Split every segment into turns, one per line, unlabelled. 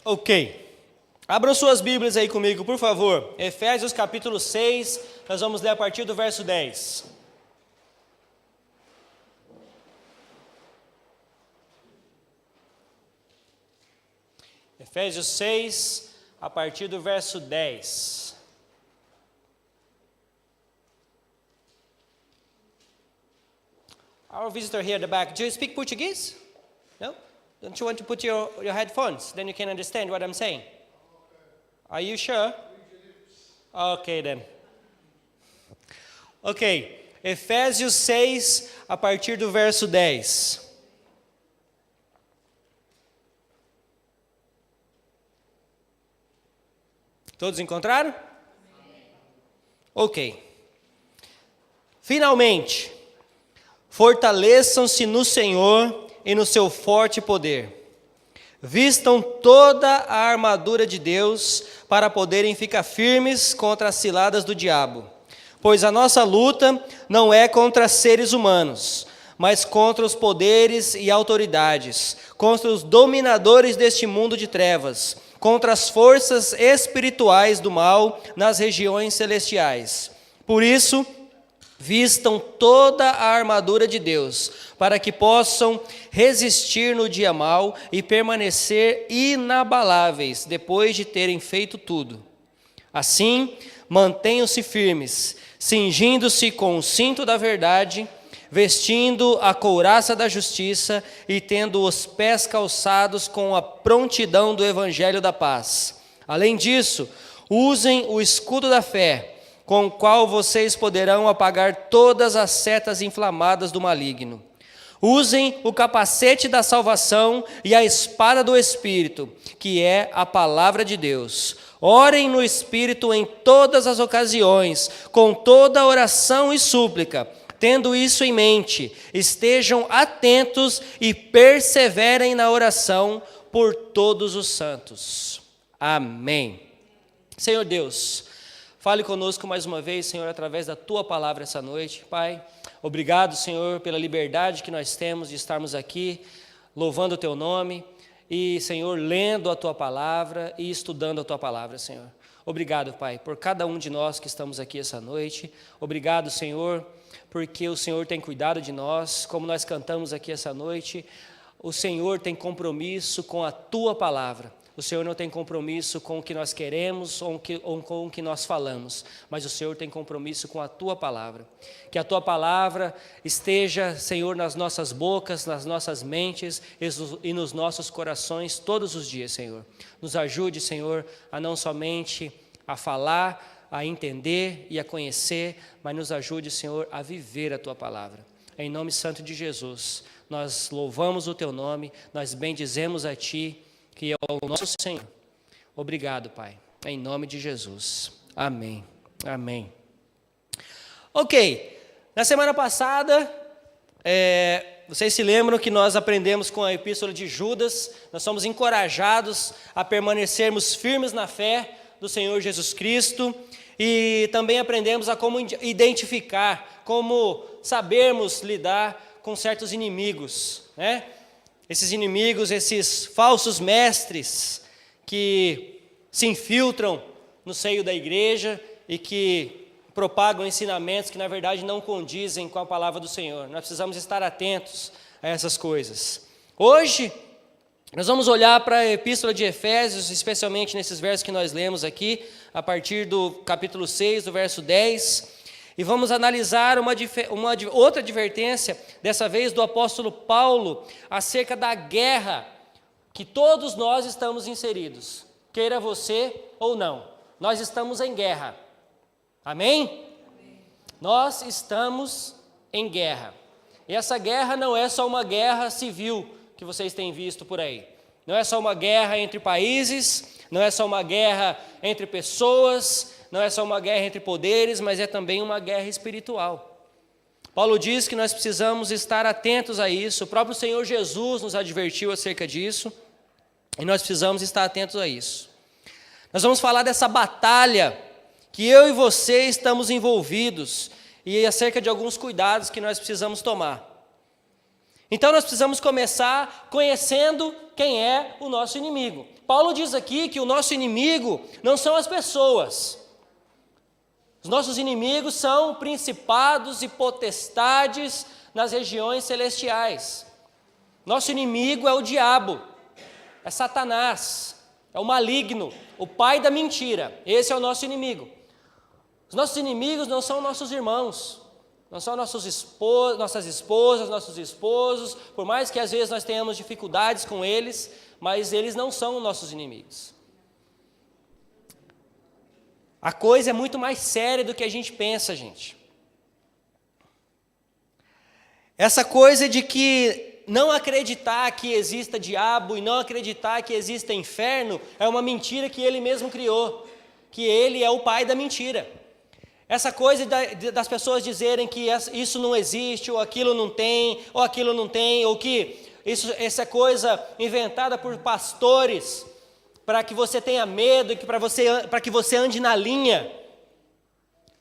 Ok. Abram suas Bíblias aí comigo, por favor. Efésios capítulo 6, nós vamos ler a partir do verso 10. Efésios 6, a partir do verso 10. Our visitor here at the back, do you speak Portuguese? No? Don't you want to put your headphones? Then you can understand what I'm saying. Are you sure? Okay then. Ok. Efésios 6, a partir do verso 10. Todos encontraram? Ok. Finalmente, fortaleçam-se no Senhor e no seu forte poder. Vistam toda a armadura de Deus para poderem ficar firmes contra as ciladas do diabo. Pois a nossa luta não é contra seres humanos, mas contra os poderes e autoridades, contra os dominadores deste mundo de trevas, contra as forças espirituais do mal nas regiões celestiais. Por isso, vistam toda a armadura de Deus, para que possam resistir no dia mau e permanecer inabaláveis depois de terem feito tudo. Assim, mantenham-se firmes, cingindo-se com o cinto da verdade, vestindo a couraça da justiça e tendo os pés calçados com a prontidão do evangelho da paz. Além disso, usem o escudo da fé, com o qual vocês poderão apagar todas as setas inflamadas do maligno. Usem o capacete da salvação e a espada do Espírito, que é a palavra de Deus. Orem no Espírito em todas as ocasiões, com toda oração e súplica. Tendo isso em mente, estejam atentos e perseverem na oração por todos os santos. Amém. Senhor Deus, fale conosco mais uma vez, Senhor, através da Tua palavra essa noite. Pai, obrigado, Senhor, pela liberdade que nós temos de estarmos aqui, louvando o Teu nome e, Senhor, lendo a Tua palavra e estudando a Tua palavra, Senhor. Obrigado, Pai, por cada um de nós que estamos aqui essa noite. Obrigado, Senhor, porque o Senhor tem cuidado de nós, como nós cantamos aqui essa noite. O Senhor tem compromisso com a Tua palavra. O Senhor não tem compromisso com o que nós queremos ou com o que nós falamos, mas o Senhor tem compromisso com a Tua palavra. Que a Tua palavra esteja, Senhor, nas nossas bocas, nas nossas mentes e nos nossos corações todos os dias, Senhor. Nos ajude, Senhor, a não somente a falar, a entender e a conhecer, mas nos ajude, Senhor, a viver a Tua palavra. Em nome santo de Jesus, nós louvamos o Teu nome, nós bendizemos a Ti, que é o nosso Senhor. Obrigado, Pai, em nome de Jesus. Amém. Amém. Ok, na semana passada, vocês se lembram que nós aprendemos com a epístola de Judas, nós somos encorajados a permanecermos firmes na fé do Senhor Jesus Cristo, e também aprendemos a como identificar, como sabermos lidar com certos inimigos, né? Esses inimigos, esses falsos mestres que se infiltram no seio da igreja e que propagam ensinamentos que na verdade não condizem com a palavra do Senhor. Nós precisamos estar atentos a essas coisas. Hoje, nós vamos olhar para a epístola de Efésios, especialmente nesses versos que nós lemos aqui, a partir do capítulo 6, do verso 10, e vamos analisar uma outra advertência, dessa vez do apóstolo Paulo, acerca da guerra que todos nós estamos inseridos, queira você ou não. Nós estamos em guerra. Amém? Amém. Nós estamos em guerra. E essa guerra não é só uma guerra civil que vocês têm visto por aí. Não é só uma guerra entre países, não é só uma guerra entre pessoas, não é só uma guerra entre poderes, mas é também uma guerra espiritual. Paulo diz que nós precisamos estar atentos a isso. O próprio Senhor Jesus nos advertiu acerca disso, e nós precisamos estar atentos a isso. Nós vamos falar dessa batalha que eu e você estamos envolvidos, e acerca de alguns cuidados que nós precisamos tomar. Então nós precisamos começar conhecendo quem é o nosso inimigo. Paulo diz aqui que o nosso inimigo não são as pessoas. Os nossos inimigos são principados e potestades nas regiões celestiais. Nosso inimigo é o diabo, é Satanás, é o maligno, o pai da mentira. Esse é o nosso inimigo. Os nossos inimigos não são nossos irmãos, não são nossas esposas, nossos esposos, por mais que às vezes nós tenhamos dificuldades com eles, mas eles não são nossos inimigos. A coisa é muito mais séria do que a gente pensa, gente. Essa coisa de que não acreditar que exista diabo e não acreditar que exista inferno é uma mentira que ele mesmo criou, que ele é o pai da mentira. Essa coisa das pessoas dizerem que isso não existe, ou aquilo não tem, ou que essa coisa inventada por pastores, para que você tenha medo, para que você ande na linha,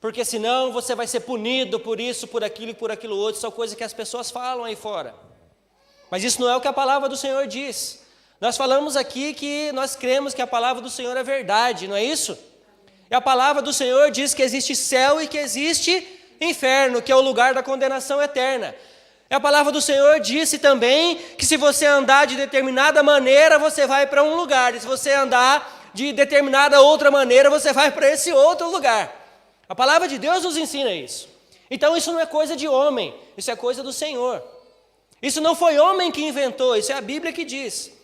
porque senão você vai ser punido por isso, por aquilo e por aquilo outro. São coisas que as pessoas falam aí fora, mas isso não é o que a palavra do Senhor diz. Nós falamos aqui que nós cremos que a palavra do Senhor é verdade, não é isso? E a palavra do Senhor diz que existe céu e que existe inferno, que é o lugar da condenação eterna. E a palavra do Senhor disse também que se você andar de determinada maneira, você vai para um lugar. E se você andar de determinada outra maneira, você vai para esse outro lugar. A palavra de Deus nos ensina isso. Então isso não é coisa de homem, isso é coisa do Senhor. Isso não foi homem que inventou, isso é a Bíblia que diz.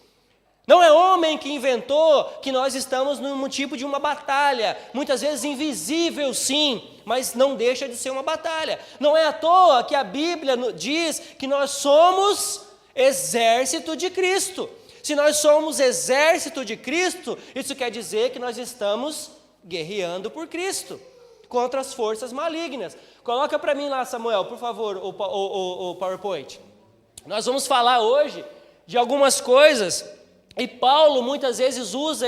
Não é homem que inventou que nós estamos num tipo de uma batalha, muitas vezes invisível sim, mas não deixa de ser uma batalha. Não é à toa que a Bíblia diz que nós somos exército de Cristo. Se nós somos exército de Cristo, isso quer dizer que nós estamos guerreando por Cristo, contra as forças malignas. Coloca para mim lá, Samuel, por favor, o PowerPoint. Nós vamos falar hoje de algumas coisas. E Paulo muitas vezes usa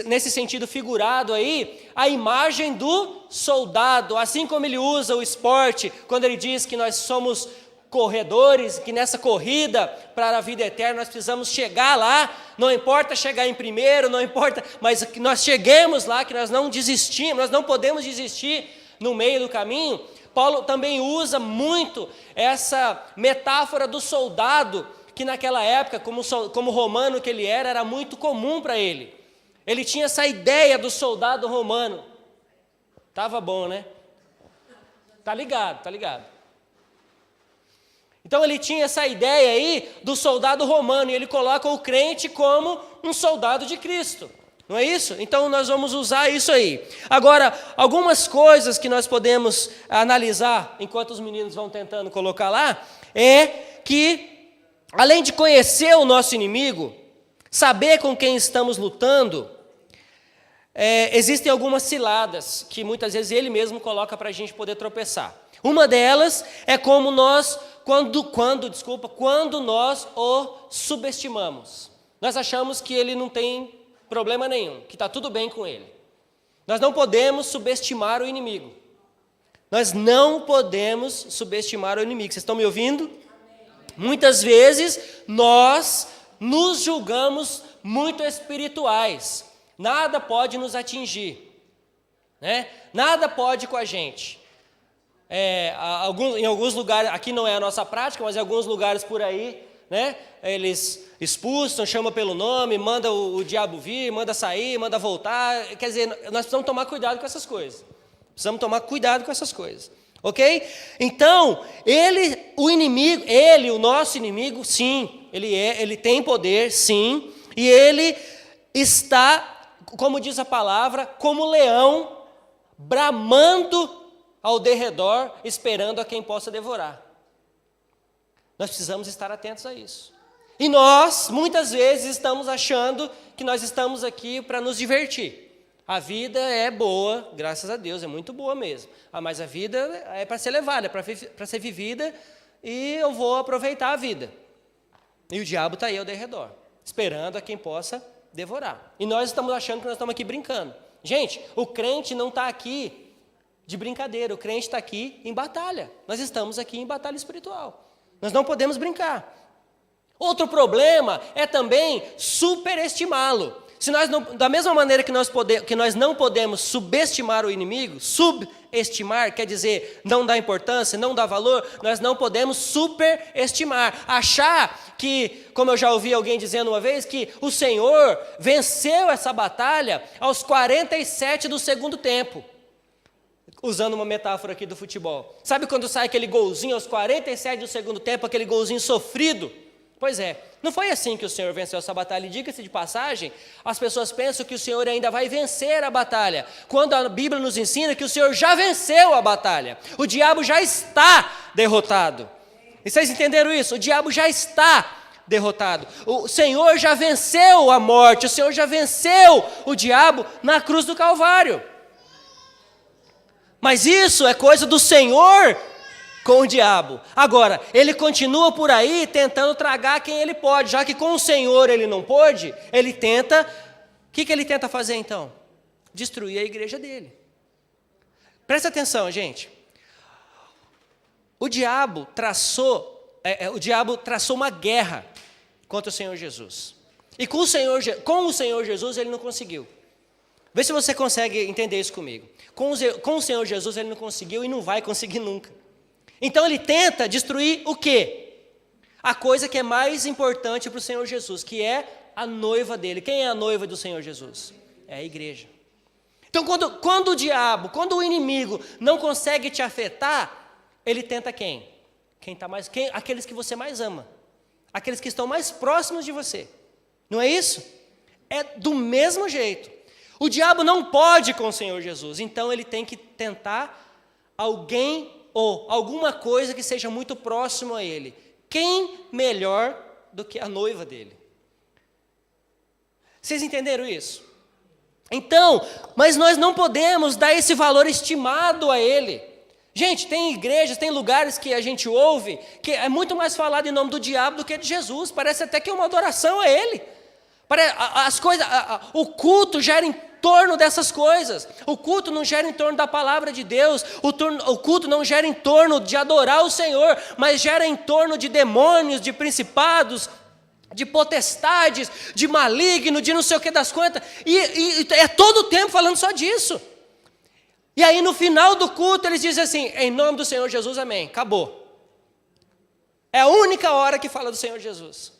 nesse sentido figurado aí, a imagem do soldado, assim como ele usa o esporte, quando ele diz que nós somos corredores, que nessa corrida para a vida eterna nós precisamos chegar lá, não importa chegar em primeiro, não importa, mas que nós cheguemos lá, que nós não desistimos, nós não podemos desistir no meio do caminho. Paulo também usa muito essa metáfora do soldado, que naquela época, como romano que ele era muito comum para ele. Ele tinha essa ideia do soldado romano. Tava bom, né? Tá ligado. Então ele tinha essa ideia aí do soldado romano, e ele coloca o crente como um soldado de Cristo. Não é isso? Então nós vamos usar isso aí. Agora, algumas coisas que nós podemos analisar, enquanto os meninos vão tentando colocar lá, é que além de conhecer o nosso inimigo, saber com quem estamos lutando, existem algumas ciladas que muitas vezes ele mesmo coloca para a gente poder tropeçar. Uma delas é como nós, quando nós o subestimamos. Nós achamos que ele não tem problema nenhum, que está tudo bem com ele. Nós não podemos subestimar o inimigo. Nós não podemos subestimar o inimigo. Vocês estão me ouvindo? Muitas vezes nós nos julgamos muito espirituais, nada pode nos atingir, né? Nada pode com a gente. Em alguns lugares, aqui não é a nossa prática, mas em alguns lugares por aí, né? Eles expulsam, chamam pelo nome, manda o diabo vir, manda sair, manda voltar. Quer dizer, nós precisamos tomar cuidado com essas coisas. Ok? Então, o nosso inimigo, sim, ele tem poder, sim, e ele está, como diz a palavra, como leão, bramando ao derredor, esperando a quem possa devorar. Nós precisamos estar atentos a isso. E nós, muitas vezes, estamos achando que nós estamos aqui para nos divertir. A vida é boa, graças a Deus, é muito boa mesmo. Mas a vida é para ser levada, é para ser vivida, e eu vou aproveitar a vida. E o diabo está aí ao redor, esperando a quem possa devorar. E nós estamos achando que nós estamos aqui brincando. Gente, o crente não está aqui de brincadeira, o crente está aqui em batalha. Nós estamos aqui em batalha espiritual. Nós não podemos brincar. Outro problema é também superestimá-lo. Da mesma maneira que nós não podemos subestimar o inimigo, subestimar quer dizer não dar importância, não dar valor, nós não podemos superestimar. Achar que, como eu já ouvi alguém dizendo uma vez, que o Senhor venceu essa batalha aos 47 do segundo tempo. Usando uma metáfora aqui do futebol. Sabe quando sai aquele golzinho aos 47 do segundo tempo, aquele golzinho sofrido? Pois é, não foi assim que o Senhor venceu essa batalha. E diga-se de passagem, as pessoas pensam que o Senhor ainda vai vencer a batalha, quando a Bíblia nos ensina que o Senhor já venceu a batalha. O diabo já está derrotado. E vocês entenderam isso? O diabo já está derrotado. O Senhor já venceu a morte, o Senhor já venceu o diabo na cruz do Calvário. Mas isso é coisa do Senhor com o diabo. Agora, ele continua por aí tentando tragar quem ele pode, já que com o Senhor ele não pôde, ele tenta, o que ele tenta fazer então? Destruir a igreja dele. Presta atenção, gente. O diabo traçou uma guerra contra o Senhor Jesus. E com o Senhor Jesus ele não conseguiu. Vê se você consegue entender isso comigo. Com o Senhor Jesus ele não conseguiu e não vai conseguir nunca. Então ele tenta destruir o quê? A coisa que é mais importante para o Senhor Jesus, que é a noiva dele. Quem é a noiva do Senhor Jesus? É a igreja. Então quando o diabo, quando o inimigo não consegue te afetar, ele tenta quem? Aqueles que você mais ama. Aqueles que estão mais próximos de você. Não é isso? É do mesmo jeito. O diabo não pode com o Senhor Jesus, então ele tem que tentar alguém ou alguma coisa que seja muito próximo a ele. Quem melhor do que a noiva dele? Vocês entenderam isso? Então, mas nós não podemos dar esse valor estimado a ele. Gente, tem igrejas, tem lugares que a gente ouve que é muito mais falado em nome do diabo do que de Jesus. Parece até que é uma adoração a ele. O culto gera em torno dessas coisas. O culto não gera em torno da palavra de Deus. O culto não gera em torno de adorar o Senhor, mas gera em torno de demônios, de principados, de potestades, de maligno, de não sei o que das quantas. E é todo o tempo falando só disso. E aí no final do culto eles dizem assim, em nome do Senhor Jesus, amém. Acabou. É a única hora que fala do Senhor Jesus.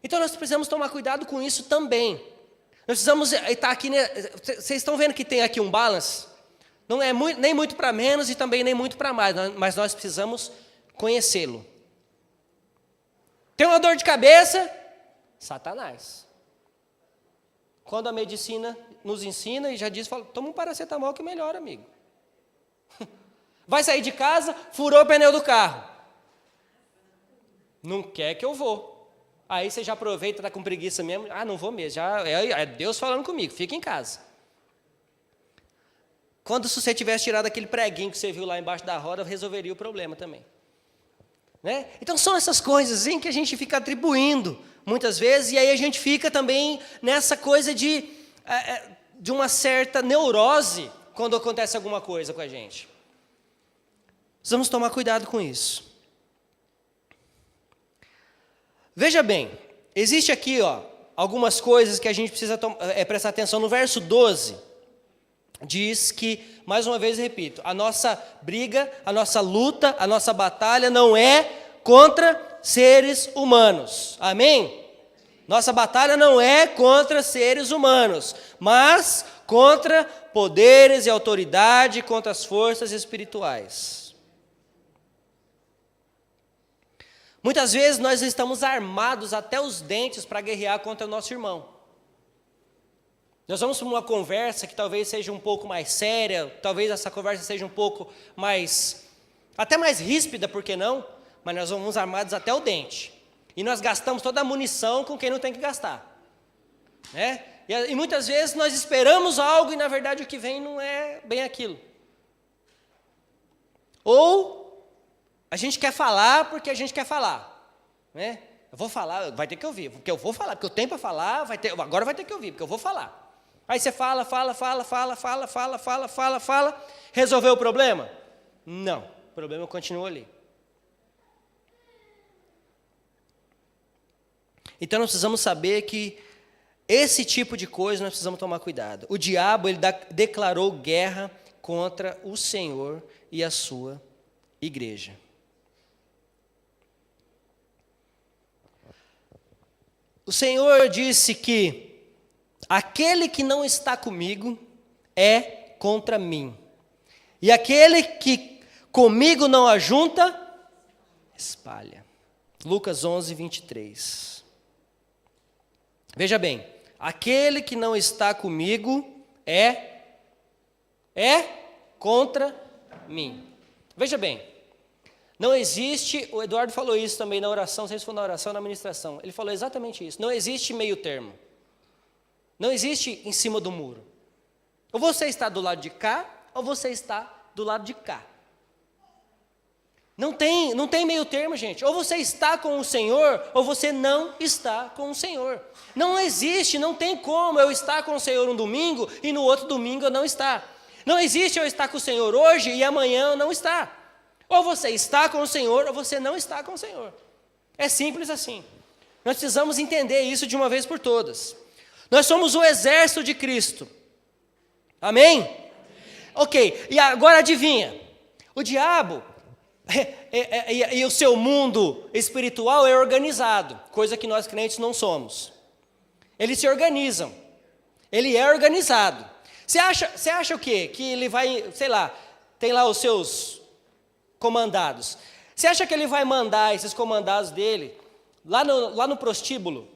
Então nós precisamos tomar cuidado com isso também. Nós precisamos estar aqui, vocês estão vendo que tem aqui um balance? Não é nem muito para menos e também nem muito para mais, mas nós precisamos conhecê-lo. Tem uma dor de cabeça? Satanás. Quando a medicina nos ensina e já diz, fala, toma um paracetamol que melhora, amigo. Vai sair de casa, furou o pneu do carro. Não quer que eu vou. Aí você já aproveita, está com preguiça mesmo. Ah, não vou mesmo. Já é Deus falando comigo, fica em casa. Quando se você tivesse tirado aquele preguinho que você viu lá embaixo da roda, resolveria o problema também. Né? Então são essas coisas em que a gente fica atribuindo muitas vezes, e aí a gente fica também nessa coisa de uma certa neurose quando acontece alguma coisa com a gente. Precisamos tomar cuidado com isso. Veja bem, existe aqui algumas coisas que a gente precisa prestar atenção. No verso 12, diz que, mais uma vez repito, a nossa briga, a nossa luta, a nossa batalha não é contra seres humanos. Amém? Nossa batalha não é contra seres humanos, mas contra poderes e autoridade, contra as forças espirituais. Muitas vezes nós estamos armados até os dentes para guerrear contra o nosso irmão. Nós vamos para uma conversa que talvez seja um pouco mais séria, talvez essa conversa seja um pouco até mais ríspida, por que não? Mas nós vamos armados até o dente. E nós gastamos toda a munição com quem não tem que gastar. Né? E muitas vezes nós esperamos algo e na verdade o que vem não é bem aquilo. Ou a gente quer falar porque a gente quer falar, né? Eu vou falar, vai ter que ouvir, porque eu vou falar, porque eu tenho para falar, agora vai ter que ouvir, porque eu vou falar. Aí você fala, resolveu o problema? Não, o problema continua ali. Então nós precisamos saber que esse tipo de coisa nós precisamos tomar cuidado. O diabo, ele declarou guerra contra o Senhor e a sua igreja. O Senhor disse que aquele que não está comigo é contra mim. E aquele que comigo não ajunta, espalha. Lucas 11, 23. Veja bem, aquele que não está comigo é contra mim. Veja bem, não existe, o Eduardo falou isso também na oração, não sei se foi na oração ou na ministração, ele falou exatamente isso, não existe meio termo, não existe em cima do muro, ou você está do lado de cá, ou você está do lado de cá, não tem meio termo, gente, ou você está com o Senhor, ou você não está com o Senhor, não existe, não tem como eu estar com o Senhor um domingo, e no outro domingo eu não estar, não existe eu estar com o Senhor hoje, e amanhã eu não estar. Ou você está com o Senhor, ou você não está com o Senhor. É simples assim. Nós precisamos entender isso de uma vez por todas. Nós somos o exército de Cristo. Amém? Ok, e agora adivinha. O diabo e o seu mundo espiritual é organizado, coisa que nós crentes não somos. Eles se organizam. Ele é organizado. Você acha o quê? Que ele vai, sei lá, tem lá os seus comandados. Você acha que ele vai mandar esses comandados dele lá no prostíbulo?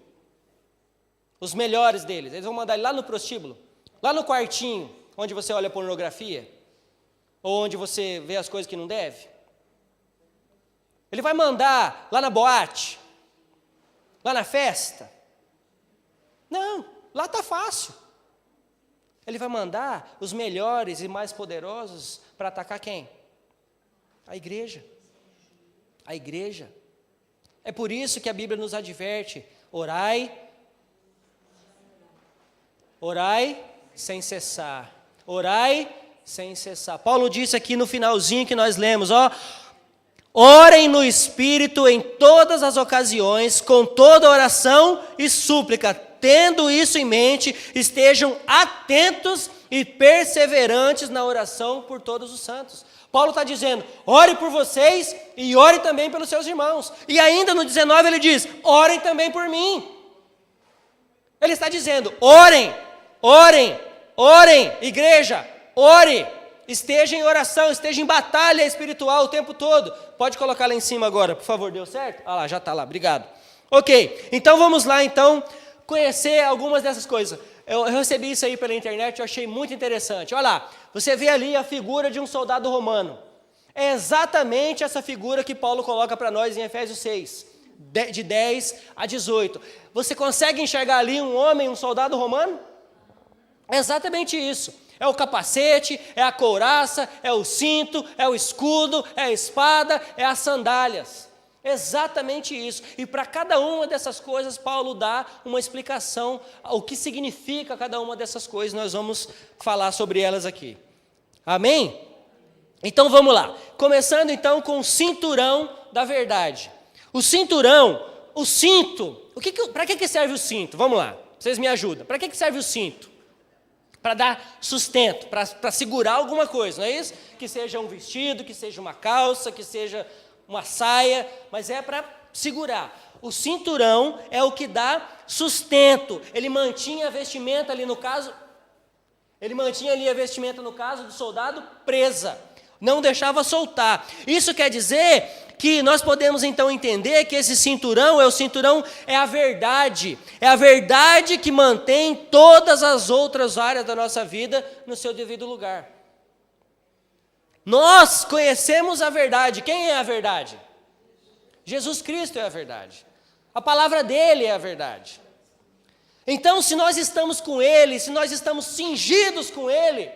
Os melhores deles, eles vão mandar ele lá no prostíbulo, lá no quartinho, onde você olha pornografia, ou onde você vê as coisas que não deve? Ele vai mandar lá na boate, lá na festa? Não, lá está fácil. Ele vai mandar os melhores e mais poderosos para atacar quem? A igreja. A igreja. É por isso que a Bíblia nos adverte: orai sem cessar. Orai sem cessar. Paulo disse aqui no finalzinho que nós lemos, orem no Espírito em todas as ocasiões, com toda oração e súplica. Tendo isso em mente, estejam atentos e perseverantes na oração por todos os santos. Paulo está dizendo, ore por vocês e ore também pelos seus irmãos. E ainda no 19 ele diz, orem também por mim. Ele está dizendo, orem, igreja, ore. Esteja em oração, esteja em batalha espiritual o tempo todo. Pode colocar lá em cima agora, por favor, deu certo? Ah lá, já está lá, obrigado. Ok, então vamos lá conhecer algumas dessas coisas. Eu recebi isso aí pela internet, eu achei muito interessante. Olha lá, você vê ali a figura de um soldado romano. É exatamente essa figura que Paulo coloca para nós em Efésios 6, de 10 a 18. Você consegue enxergar ali um homem, um soldado romano? É exatamente isso. É o capacete, é a couraça, é o cinto, é o escudo, é a espada, é as sandálias. Exatamente isso. E para cada uma dessas coisas, Paulo dá uma explicação, o que significa cada uma dessas coisas. Nós vamos falar sobre elas aqui. Amém? Então vamos lá. Começando então com o cinturão da verdade. O cinturão, o cinto. Para que serve o cinto? Vamos lá, vocês me ajudam. Para que serve o cinto? Para dar sustento, para segurar alguma coisa, não é isso? Que seja um vestido, que seja uma calça, que seja uma saia, mas é para segurar. O cinturão é o que dá sustento. Ele mantinha a vestimenta ali no caso, do soldado presa, não deixava soltar. Isso quer dizer que nós podemos então entender que esse cinturão é a verdade que mantém todas as outras áreas da nossa vida no seu devido lugar. Nós conhecemos a verdade. Quem é a verdade? Jesus Cristo é a verdade. A palavra dele é a verdade. Então, se nós estamos com ele, se nós estamos cingidos com ele,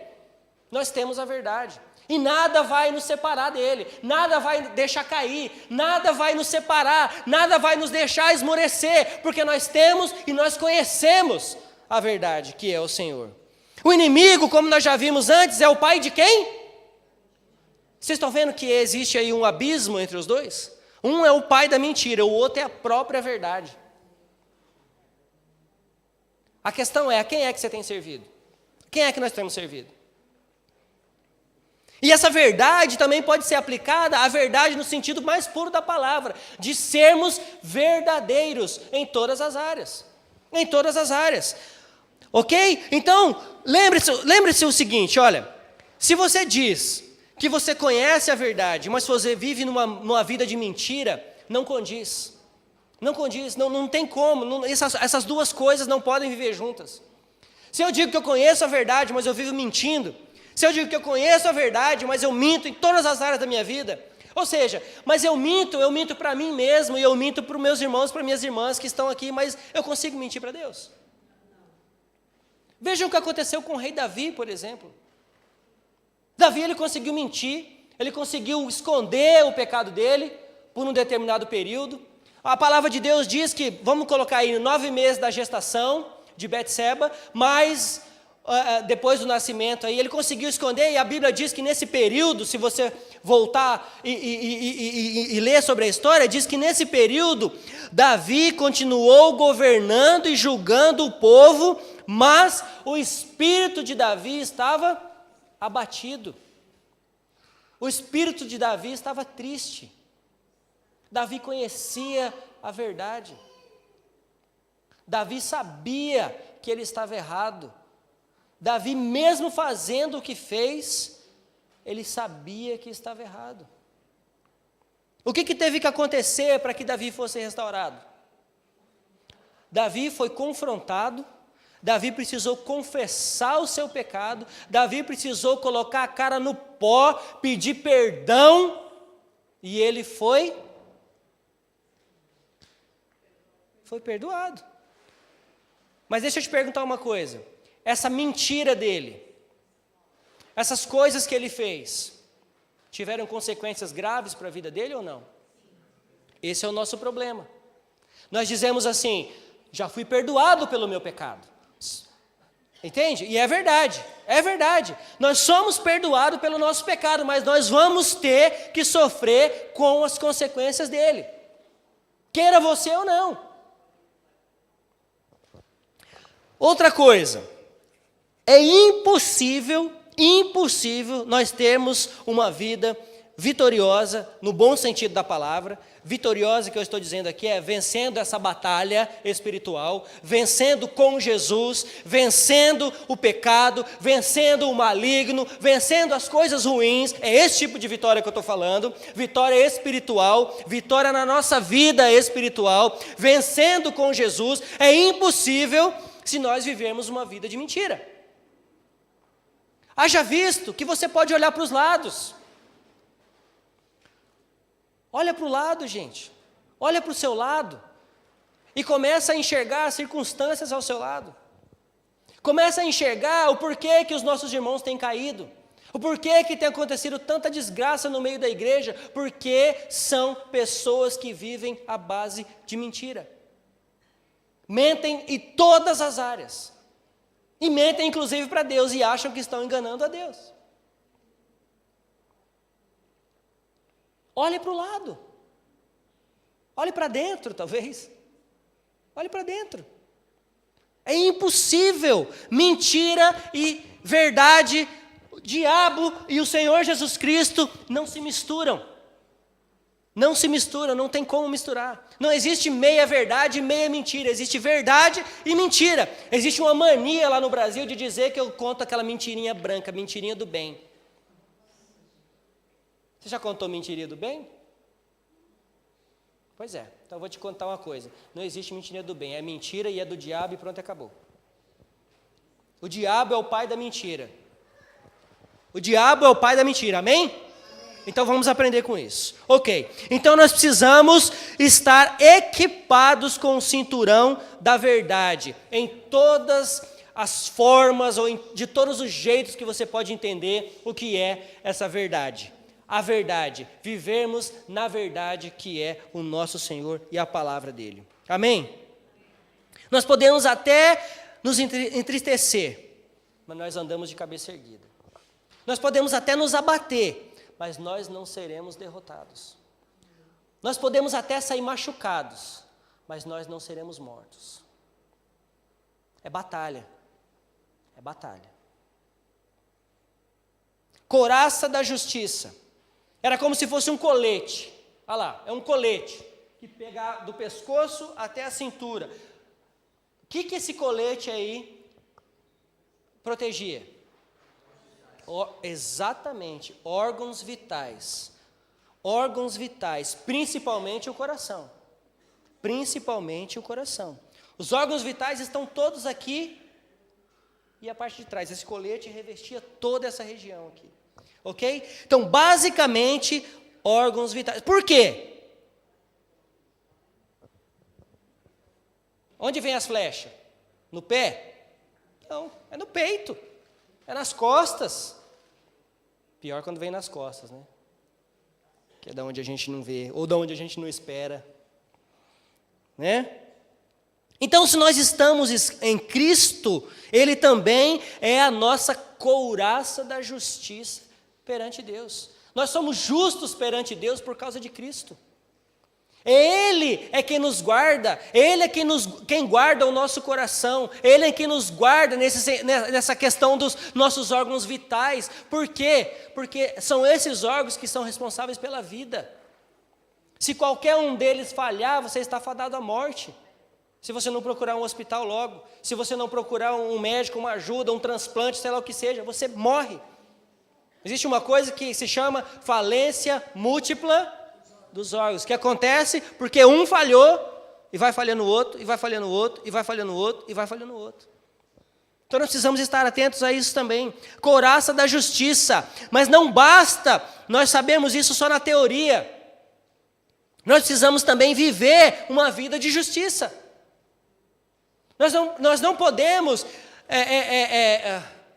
nós temos a verdade. E nada vai nos separar dele, nada vai deixar cair, nada vai nos separar, nada vai nos deixar esmorecer, porque nós temos e nós conhecemos a verdade, que é o Senhor. O inimigo, como nós já vimos antes, é o pai de quem? Vocês estão vendo que existe aí um abismo entre os dois? Um é o pai da mentira, o outro é a própria verdade. A questão é, a quem é que você tem servido? Quem é que nós temos servido? E essa verdade também pode ser aplicada à verdade no sentido mais puro da palavra, de sermos verdadeiros em todas as áreas. Em todas as áreas. Ok? Então, lembre-se o seguinte, olha, se você diz que você conhece a verdade, mas você vive numa vida de mentira, não condiz. Não condiz, não tem como, essas duas coisas não podem viver juntas. Se eu digo que eu conheço a verdade, mas eu vivo mentindo, se eu digo que eu conheço a verdade, mas eu minto em todas as áreas da minha vida, ou seja, mas eu minto para mim mesmo, e eu minto para os meus irmãos, para minhas irmãs que estão aqui, mas eu consigo mentir para Deus. Vejam o que aconteceu com o rei Davi, por exemplo. Davi, ele conseguiu mentir, ele conseguiu esconder o pecado dele por um determinado período. A palavra de Deus diz que, vamos colocar aí, 9 meses da gestação de Betseba, mas depois do nascimento aí, ele conseguiu esconder, e a Bíblia diz que nesse período, se você voltar e ler sobre a história, diz que nesse período, Davi continuou governando e julgando o povo, mas o espírito de Davi estava abatido. O espírito de Davi estava triste. Davi conhecia a verdade. Davi sabia que ele estava errado. Davi, mesmo fazendo o que fez, ele sabia que estava errado. O que teve que acontecer para que Davi fosse restaurado? Davi foi confrontado, Davi precisou confessar o seu pecado, Davi precisou colocar a cara no pó, pedir perdão, e ele foi perdoado. Mas deixa eu te perguntar uma coisa, essa mentira dele, essas coisas que ele fez, tiveram consequências graves para a vida dele ou não? Esse é o nosso problema. Nós dizemos assim, já fui perdoado pelo meu pecado. Entende? E é verdade, é verdade. Nós somos perdoados pelo nosso pecado, mas nós vamos ter que sofrer com as consequências dele. Queira você ou não. Outra coisa, é impossível nós termos uma vida vitoriosa, no bom sentido da palavra. Vitoriosa, que eu estou dizendo aqui, é vencendo essa batalha espiritual, vencendo com Jesus, vencendo o pecado, vencendo o maligno, vencendo as coisas ruins. É esse tipo de vitória que eu estou falando, vitória espiritual, vitória na nossa vida espiritual, vencendo com Jesus. É impossível se nós vivermos uma vida de mentira. Haja visto que você pode olhar para os lados. Olha para o lado, gente. Olha para o seu lado. E começa a enxergar as circunstâncias ao seu lado. Começa a enxergar o porquê que os nossos irmãos têm caído. O porquê que tem acontecido tanta desgraça no meio da igreja. Porque são pessoas que vivem à base de mentira. Mentem em todas as áreas. E mentem inclusive para Deus e acham que estão enganando a Deus. Olhe para o lado. Olhe para dentro, talvez. Olhe para dentro. É impossível. Mentira e verdade, o diabo e o Senhor Jesus Cristo não se misturam. Não se misturam, não tem como misturar. Não existe meia verdade e meia mentira. Existe verdade e mentira. Existe uma mania lá no Brasil de dizer que eu conto aquela mentirinha branca, mentirinha do bem. Você já contou mentirinha do bem? Pois é, então eu vou te contar uma coisa. Não existe mentirinha do bem, é mentira e é do diabo e pronto, acabou. O diabo é o pai da mentira. O diabo é o pai da mentira, amém? Então vamos aprender com isso. Ok, então nós precisamos estar equipados com o cinturão da verdade, em todas as formas ou de todos os jeitos que você pode entender o que é essa verdade. A verdade, vivermos na verdade que é o nosso Senhor e a palavra dele. Amém? Nós podemos até nos entristecer, mas nós andamos de cabeça erguida. Nós podemos até nos abater, mas nós não seremos derrotados. Nós podemos até sair machucados, mas nós não seremos mortos. É batalha. É batalha. Couraça da justiça. Era como se fosse um colete. Olha lá, é um colete que pega do pescoço até a cintura. O que esse colete aí protegia? Exatamente, órgãos vitais. Órgãos vitais, principalmente o coração. Principalmente o coração. Os órgãos vitais estão todos aqui e a parte de trás. Esse colete revestia toda essa região aqui. Ok? Então, basicamente, órgãos vitais. Por quê? Onde vem as flechas? No pé? Não, é no peito. É nas costas. Pior quando vem nas costas, né? Que é da onde a gente não vê, ou da onde a gente não espera. Né? Então, se nós estamos em Cristo, Ele também é a nossa couraça da justiça perante Deus. Nós somos justos perante Deus por causa de Cristo. Ele é quem nos guarda, Ele é quem guarda o nosso coração, Ele é quem nos guarda nessa questão dos nossos órgãos vitais. Por quê? Porque são esses órgãos que são responsáveis pela vida. Se qualquer um deles falhar, você está fadado à morte. Se você não procurar um hospital logo, se você não procurar um médico, uma ajuda, um transplante, sei lá o que seja, você morre. Existe uma coisa que se chama falência múltipla dos órgãos, que acontece porque um falhou, e vai falhando o outro, e vai falhando o outro, e vai falhando o outro, e vai falhando o outro. Então nós precisamos estar atentos a isso também. Couraça da justiça. Mas não basta nós sabemos isso só na teoria. Nós precisamos também viver uma vida de justiça. Nós não podemos,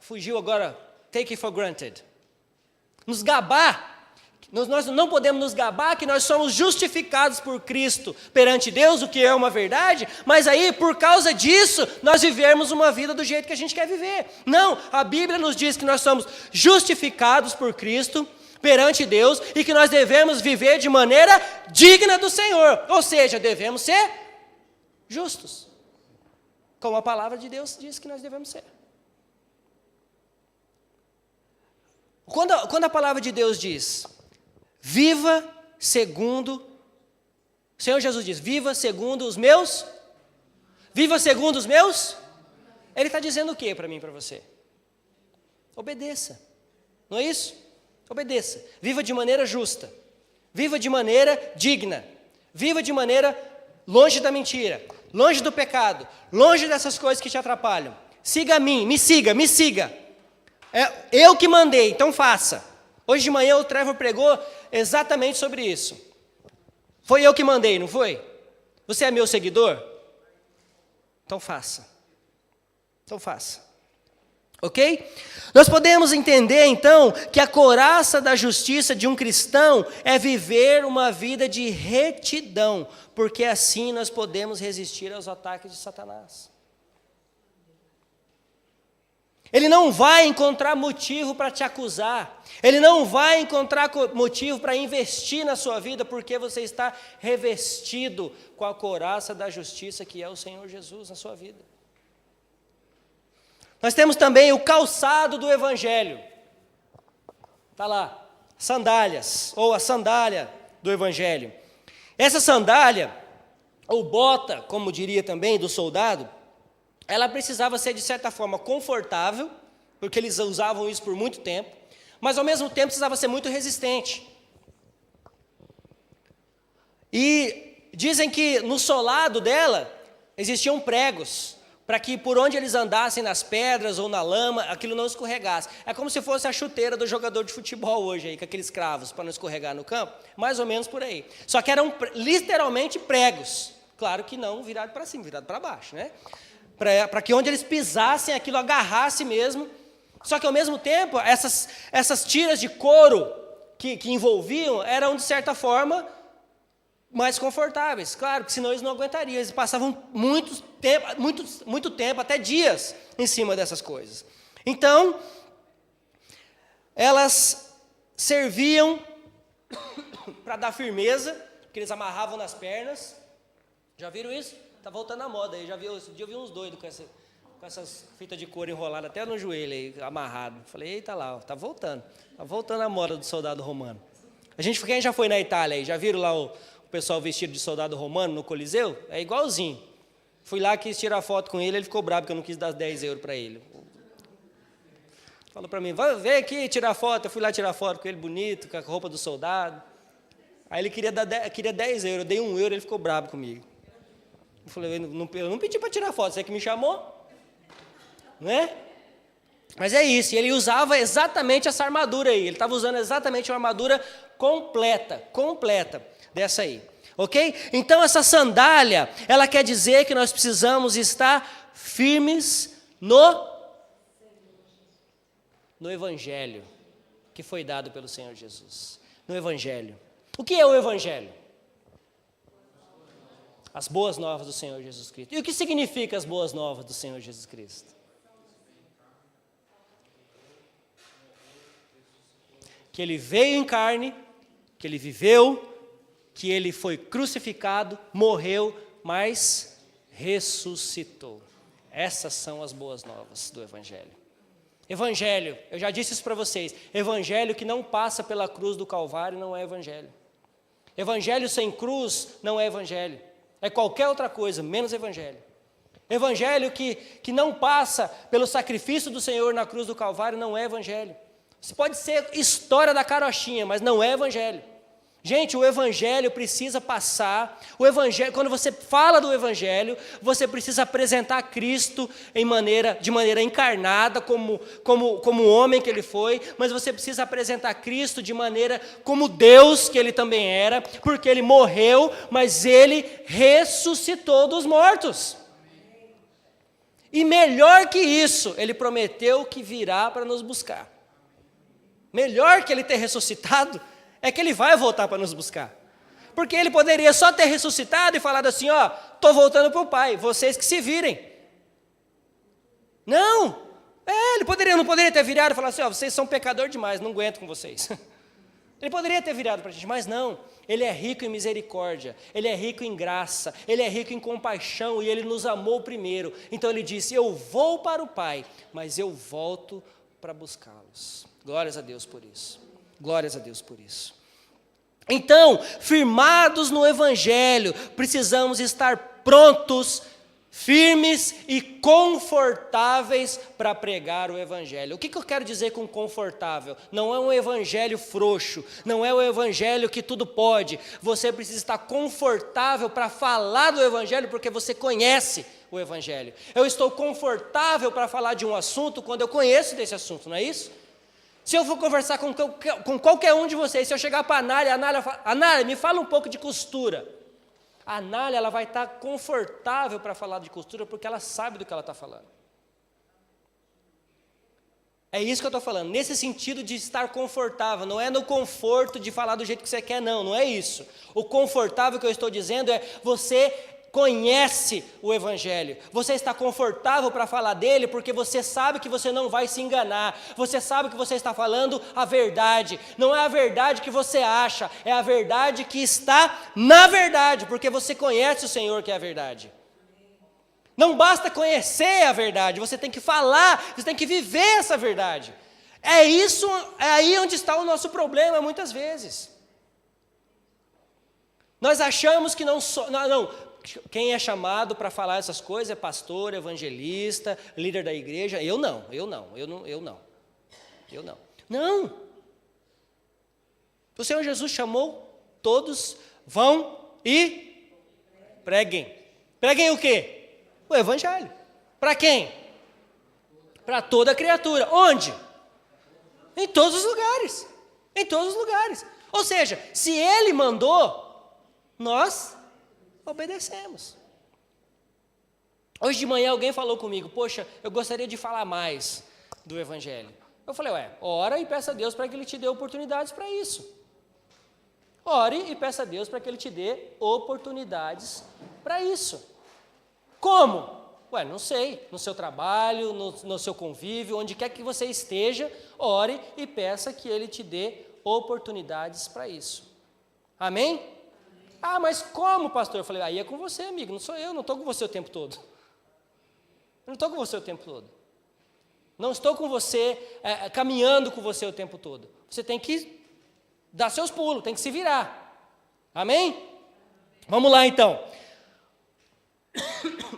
fugiu agora, take it for granted, nos gabar. Nós não podemos nos gabar que nós somos justificados por Cristo perante Deus, o que é uma verdade, mas aí, por causa disso, nós vivemos uma vida do jeito que a gente quer viver. Não, a Bíblia nos diz que nós somos justificados por Cristo perante Deus e que nós devemos viver de maneira digna do Senhor, ou seja, devemos ser justos, como a palavra de Deus diz que nós devemos ser. Quando a palavra de Deus diz, viva segundo, o Senhor Jesus diz, viva segundo os meus, Ele está dizendo o que para mim e para você? Obedeça, não é isso? Obedeça, viva de maneira justa, viva de maneira digna, viva de maneira longe da mentira, longe do pecado, longe dessas coisas que te atrapalham. Siga a mim, me siga. É eu que mandei, então faça. Hoje de manhã o Trevor pregou exatamente sobre isso. Foi eu que mandei, não foi? Você é meu seguidor? Então faça. Ok? Nós podemos entender então que a couraça da justiça de um cristão é viver uma vida de retidão, porque assim nós podemos resistir aos ataques de Satanás. Ele não vai encontrar motivo para te acusar. Ele não vai encontrar motivo para investir na sua vida, porque você está revestido com a couraça da justiça que é o Senhor Jesus na sua vida. Nós temos também o calçado do Evangelho. Está lá, sandálias, ou a sandália do Evangelho. Essa sandália, ou bota, como diria também, do soldado, ela precisava ser, de certa forma, confortável, porque eles usavam isso por muito tempo, mas, ao mesmo tempo, precisava ser muito resistente. E dizem que no solado dela existiam pregos, para que por onde eles andassem, nas pedras ou na lama, aquilo não escorregasse. É como se fosse a chuteira do jogador de futebol hoje, aí, com aqueles cravos, para não escorregar no campo, mais ou menos por aí. Só que eram literalmente pregos, claro que não virado para cima, virado para baixo, né? Para que onde eles pisassem, aquilo agarrasse mesmo. Só que ao mesmo tempo, essas tiras de couro que envolviam, eram de certa forma mais confortáveis. Claro que senão eles não aguentariam, eles passavam muito tempo, até dias, em cima dessas coisas. Então, elas serviam para dar firmeza, porque eles amarravam nas pernas. Já viram isso? Está voltando à moda aí, esse dia eu vi uns doidos com essas fitas de couro enroladas até no joelho aí, amarrado. Falei, eita lá, ó, tá voltando a moda do soldado romano. Quem já foi na Itália aí, já viram lá o pessoal vestido de soldado romano no Coliseu? É igualzinho. Fui lá, quis tirar foto com ele ficou bravo que eu não quis dar 10 euros para ele. Falou para mim, vem aqui tirar foto. Eu fui lá tirar foto com ele bonito, com a roupa do soldado. Aí ele queria 10 euros, eu dei 1 euro, ele ficou bravo comigo. Eu falei, eu não pedi para tirar foto, você que me chamou. Não é? Mas é isso, e ele usava exatamente essa armadura aí. Ele estava usando exatamente uma armadura completa dessa aí. Ok? Então essa sandália, ela quer dizer que nós precisamos estar firmes no Evangelho que foi dado pelo Senhor Jesus. No Evangelho. O que é o Evangelho? As boas novas do Senhor Jesus Cristo. E o que significa as boas novas do Senhor Jesus Cristo? Que Ele veio em carne, que Ele viveu, que Ele foi crucificado, morreu, mas ressuscitou. Essas são as boas novas do Evangelho. Evangelho, eu já disse isso para vocês, Evangelho que não passa pela cruz do Calvário não é Evangelho. Evangelho sem cruz não é Evangelho. É qualquer outra coisa, menos Evangelho. Evangelho que não passa pelo sacrifício do Senhor na cruz do Calvário não é Evangelho. Isso pode ser história da carochinha, mas não é Evangelho. Gente, o Evangelho precisa passar, quando você fala do Evangelho, você precisa apresentar Cristo de maneira encarnada, como homem que Ele foi, mas você precisa apresentar Cristo de maneira como Deus que Ele também era, porque Ele morreu, mas Ele ressuscitou dos mortos. E melhor que isso, Ele prometeu que virá para nos buscar. Melhor que Ele ter ressuscitado, é que Ele vai voltar para nos buscar. Porque Ele poderia só ter ressuscitado e falado assim, ó, estou voltando para o Pai, vocês que se virem. Não, Ele não poderia ter virado e falado assim, ó, vocês são pecadores demais, não aguento com vocês. Ele poderia ter virado para a gente, mas não. Ele é rico em misericórdia, Ele é rico em graça, Ele é rico em compaixão e Ele nos amou primeiro. Então Ele disse, eu vou para o Pai, mas eu volto para buscá-los. Glórias a Deus por isso. Glórias a Deus por isso. Então, firmados no Evangelho, precisamos estar prontos, firmes e confortáveis para pregar o Evangelho. O que eu quero dizer com confortável? Não é um Evangelho frouxo, não é um Evangelho que tudo pode. Você precisa estar confortável para falar do Evangelho porque você conhece o Evangelho. Eu estou confortável para falar de um assunto quando eu conheço desse assunto, não é isso? Se eu for conversar com qualquer um de vocês, se eu chegar para a Anália fala, Anália, me fala um pouco de costura. A Anália, ela vai estar confortável para falar de costura, porque ela sabe do que ela está falando. É isso que eu estou falando, nesse sentido de estar confortável, não é no conforto de falar do jeito que você quer, não é isso. O confortável que eu estou dizendo é você conhece o Evangelho, você está confortável para falar dele porque você sabe que você não vai se enganar, você sabe que você está falando a verdade, não é a verdade que você acha, é a verdade que está na verdade, porque você conhece o Senhor que é a verdade. Não basta conhecer a verdade, você tem que falar, você tem que viver essa verdade. É aí onde está o nosso problema muitas vezes. Nós achamos que quem é chamado para falar essas coisas é pastor, evangelista, líder da igreja. Eu não. Não. O Senhor Jesus chamou todos, vão e preguem. Preguem o quê? O Evangelho. Para quem? Para toda criatura. Onde? Em todos os lugares. Em todos os lugares. Ou seja, se Ele mandou, nós obedecemos. Hoje de manhã alguém falou comigo, poxa, eu gostaria de falar mais do Evangelho. Eu falei, ora e peça a Deus para que Ele te dê oportunidades para isso. Ore e peça a Deus para que Ele te dê oportunidades para isso. Como? Não sei, no seu trabalho, no seu convívio, onde quer que você esteja, ore e peça que Ele te dê oportunidades para isso. Amém? Mas como, pastor? Eu falei, aí é com você, amigo, não sou eu, não estou com você o tempo todo. não estou com você o tempo todo. Não estou com você, caminhando com você o tempo todo. Você tem que dar seus pulos, tem que se virar. Amém? Vamos lá então.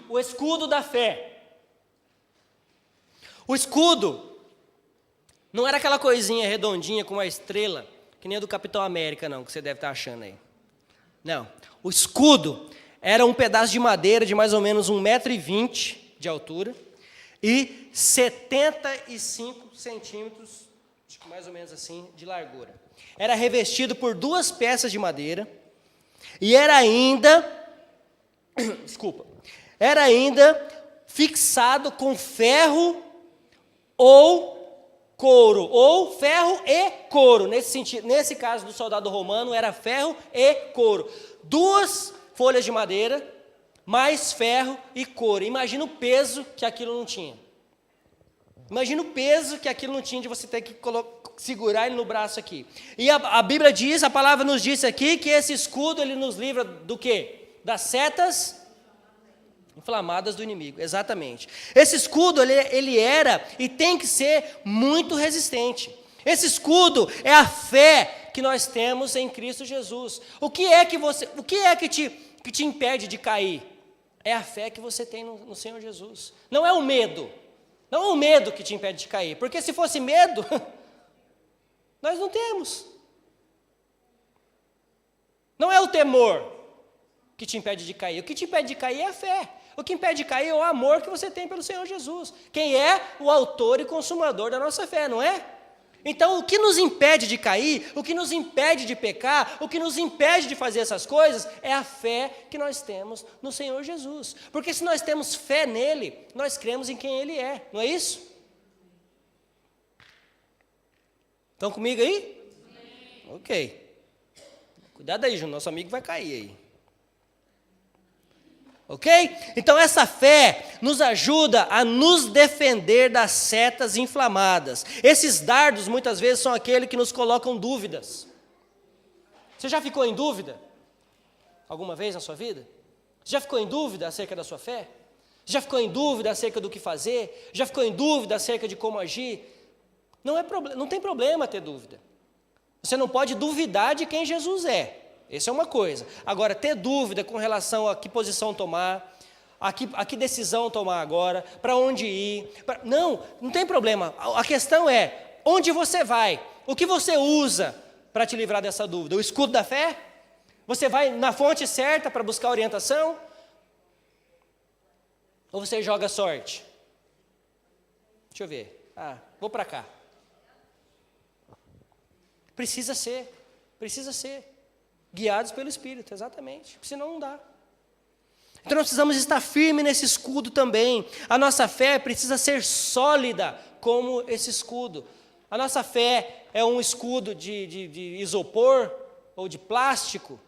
O escudo da fé. O escudo não era aquela coisinha redondinha com uma estrela, que nem a do Capitão América, não, que você deve estar achando aí. Não. O escudo era um pedaço de madeira de mais ou menos 1,20 m de altura e 75 centímetros, acho que mais ou menos assim, de largura. Era revestido por 2 peças de madeira e era ainda fixado com ferro ou couro, ou ferro e couro. Nesse caso do soldado romano, era ferro e couro. 2 folhas de madeira, mais ferro e couro. Imagina o peso que aquilo não tinha. Imagina o peso que aquilo não tinha de você ter que segurar ele no braço aqui. E a Bíblia diz, a palavra nos disse aqui, que esse escudo, ele nos livra do quê? Das setas inflamadas do inimigo, exatamente. Esse escudo, ele era e tem que ser muito resistente. Esse escudo é a fé que nós temos em Cristo Jesus. O que é que te impede de cair? É a fé que você tem no Senhor Jesus. Não é o medo. Não é o medo que te impede de cair. Porque se fosse medo, nós não temos. Não é o temor que te impede de cair. O que te impede de cair é a fé. O que impede de cair é o amor que você tem pelo Senhor Jesus. Quem é o autor e consumador da nossa fé, não é? Então, o que nos impede de cair, o que nos impede de pecar, o que nos impede de fazer essas coisas, é a fé que nós temos no Senhor Jesus. Porque se nós temos fé nele, nós cremos em quem ele é, não é isso? Estão comigo aí? Sim. Ok. Cuidado aí, Júnior, nosso amigo vai cair aí. Ok? Então essa fé nos ajuda a nos defender das setas inflamadas. Esses dardos muitas vezes são aqueles que nos colocam dúvidas. Você já ficou em dúvida? Alguma vez na sua vida? Já ficou em dúvida acerca da sua fé? Já ficou em dúvida acerca do que fazer? Já ficou em dúvida acerca de como agir? Não tem problema ter dúvida. Você não pode duvidar de quem Jesus é. Essa é uma coisa. Agora, ter dúvida com relação a que posição tomar, a que decisão tomar agora, para onde ir. Não tem problema. A questão é, onde você vai? O que você usa para te livrar dessa dúvida? O escudo da fé? Você vai na fonte certa para buscar orientação? Ou você joga sorte? Deixa eu ver. Vou para cá. Precisa ser. Guiados pelo Espírito, exatamente. Senão não dá. Então nós precisamos estar firmes nesse escudo também. A nossa fé precisa ser sólida como esse escudo. A nossa fé é um escudo de isopor ou de plástico,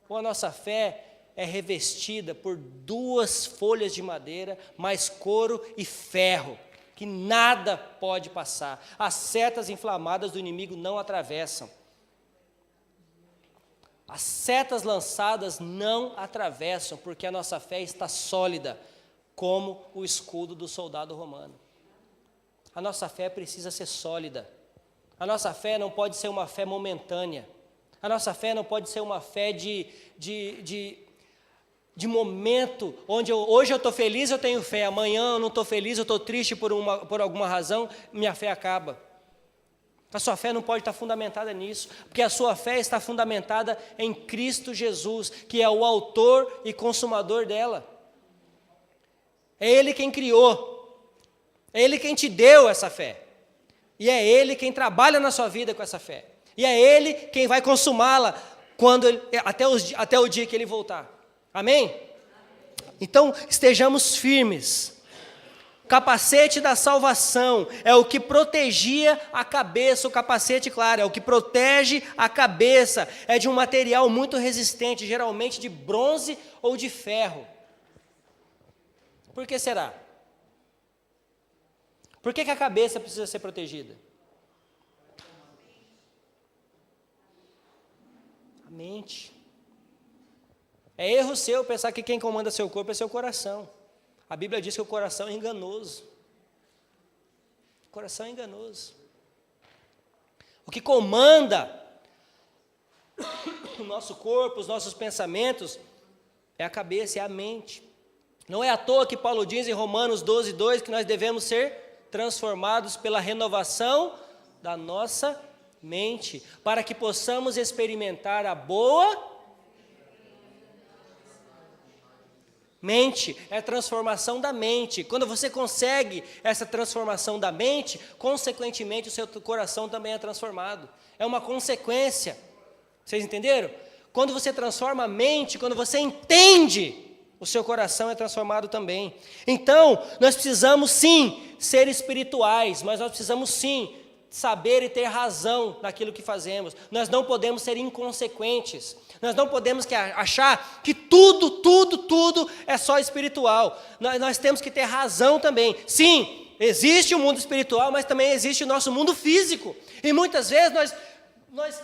ou a nossa fé é revestida por 2 folhas de madeira, mais couro e ferro, que nada pode passar. As setas inflamadas do inimigo não atravessam. As setas lançadas não atravessam, porque a nossa fé está sólida, como o escudo do soldado romano. A nossa fé precisa ser sólida. A nossa fé não pode ser uma fé momentânea. A nossa fé não pode ser uma fé de momento, onde hoje eu estou feliz, eu tenho fé, amanhã eu não estou feliz, eu estou triste por alguma razão, minha fé acaba. A sua fé não pode estar fundamentada nisso, porque a sua fé está fundamentada em Cristo Jesus, que é o autor e consumador dela. É Ele quem criou, é Ele quem te deu essa fé, e é Ele quem trabalha na sua vida com essa fé, e é Ele quem vai consumá-la até o dia que Ele voltar. Amém? Então, estejamos firmes. Capacete da salvação é o que protegia a cabeça, o capacete, claro, é o que protege a cabeça, é de um material muito resistente, geralmente de bronze ou de ferro. Por que será? Por que a cabeça precisa ser protegida? A mente. É erro seu pensar que quem comanda seu corpo é seu coração. A Bíblia diz que o coração é enganoso. O coração é enganoso. O que comanda o nosso corpo, os nossos pensamentos, é a cabeça, é a mente. Não é à toa que Paulo diz em Romanos 12:2 que nós devemos ser transformados pela renovação da nossa mente, para que possamos experimentar a boa. Mente é a transformação da mente. Quando você consegue essa transformação da mente, consequentemente o seu coração também é transformado. É uma consequência. Vocês entenderam? Quando você transforma a mente, quando você entende, o seu coração é transformado também. Então, nós precisamos sim ser espirituais, mas nós precisamos sim saber e ter razão naquilo que fazemos. Nós não podemos ser inconsequentes. Nós não podemos achar que tudo é só espiritual. Nós temos que ter razão também. Sim, existe o mundo espiritual, mas também existe o nosso mundo físico. E muitas vezes nós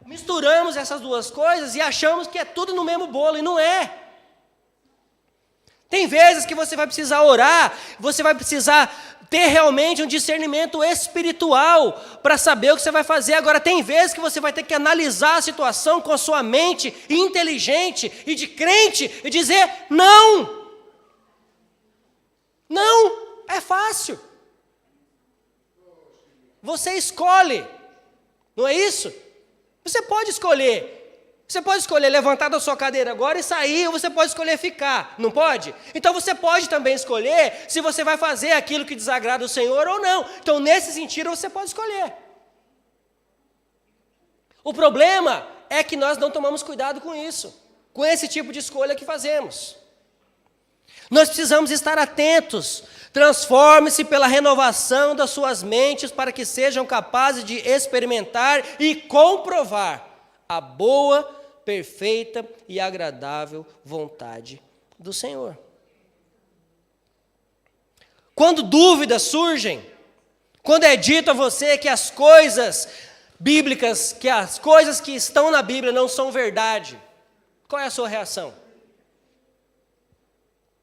misturamos essas duas coisas e achamos que é tudo no mesmo bolo, e não é. Tem vezes que você vai precisar orar, você vai precisar ter realmente um discernimento espiritual para saber o que você vai fazer. Agora, tem vezes que você vai ter que analisar a situação com a sua mente inteligente e de crente e dizer: não, é fácil. Você escolhe, não é isso? Você pode escolher. Você pode escolher levantar da sua cadeira agora e sair, ou você pode escolher ficar, não pode? Então você pode também escolher se você vai fazer aquilo que desagrada o Senhor ou não. Então, nesse sentido, você pode escolher. O problema é que nós não tomamos cuidado com isso, com esse tipo de escolha que fazemos. Nós precisamos estar atentos. Transforme-se pela renovação das suas mentes para que sejam capazes de experimentar e comprovar a boa, perfeita e agradável vontade do Senhor. Quando dúvidas surgem, quando é dito a você que as coisas bíblicas, que as coisas que estão na Bíblia não são verdade, qual é a sua reação?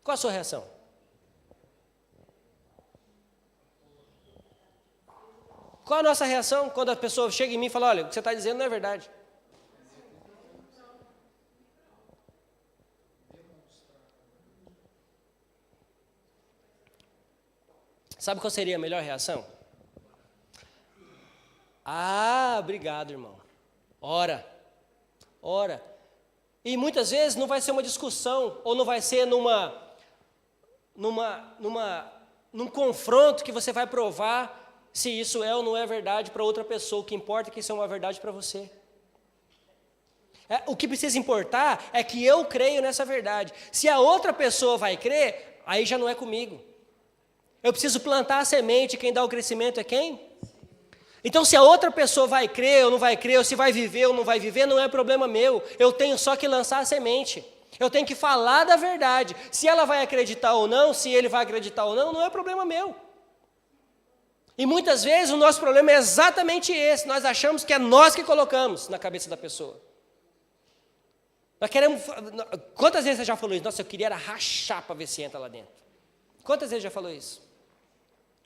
Qual a sua reação? Qual a nossa reação quando a pessoa chega em mim e fala: olha, o que você está dizendo não é verdade? Sabe qual seria a melhor reação? Ah, obrigado, irmão. Ora. E muitas vezes não vai ser uma discussão, ou não vai ser num confronto que você vai provar se isso é ou não é verdade para outra pessoa. O que importa é que isso é uma verdade para você. O que precisa importar é que eu creio nessa verdade. Se a outra pessoa vai crer, aí já não é comigo. Eu preciso plantar a semente, quem dá o crescimento é quem? Então, se a outra pessoa vai crer ou não vai crer, ou se vai viver ou não vai viver, não é problema meu. Eu tenho só que lançar a semente. Eu tenho que falar da verdade. Se ela vai acreditar ou não, se ele vai acreditar ou não, não é problema meu. E muitas vezes o nosso problema é exatamente esse. Nós achamos que é nós que colocamos na cabeça da pessoa. Nós queremos... Quantas vezes você já falou isso? Nossa, eu queria era rachar para ver se entra lá dentro. Quantas vezes já falou isso?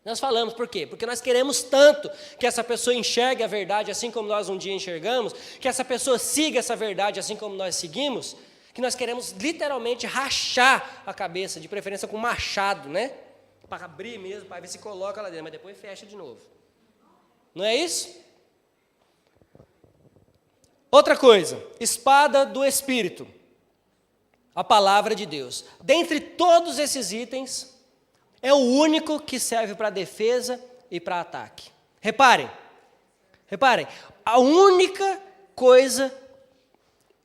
Nós falamos, por quê? Porque nós queremos tanto que essa pessoa enxergue a verdade assim como nós um dia enxergamos, que essa pessoa siga essa verdade assim como nós seguimos, que nós queremos literalmente rachar a cabeça, de preferência com machado, né? Para abrir mesmo, para ver se coloca lá dentro, mas depois fecha de novo. Não é isso? Outra coisa, espada do Espírito, a palavra de Deus. Dentre todos esses itens, é o único que serve para defesa e para ataque. Reparem, a única coisa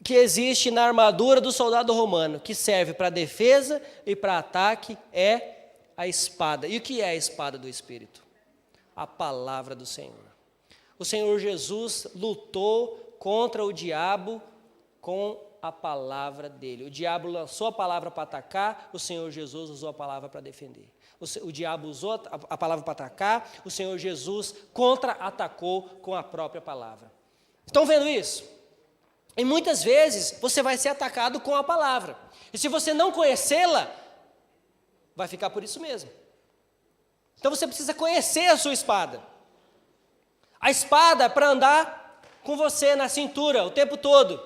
que existe na armadura do soldado romano que serve para defesa e para ataque é a espada. E o que é a espada do Espírito? A palavra do Senhor. O Senhor Jesus lutou contra o diabo com a palavra dele. O diabo lançou a palavra para atacar, o Senhor Jesus usou a palavra para defender. O diabo usou a palavra para atacar, o Senhor Jesus contra-atacou com a própria palavra. Estão vendo isso? E muitas vezes você vai ser atacado com a palavra. E se você não conhecê-la, vai ficar por isso mesmo. Então você precisa conhecer a sua espada. A espada é para andar com você na cintura o tempo todo.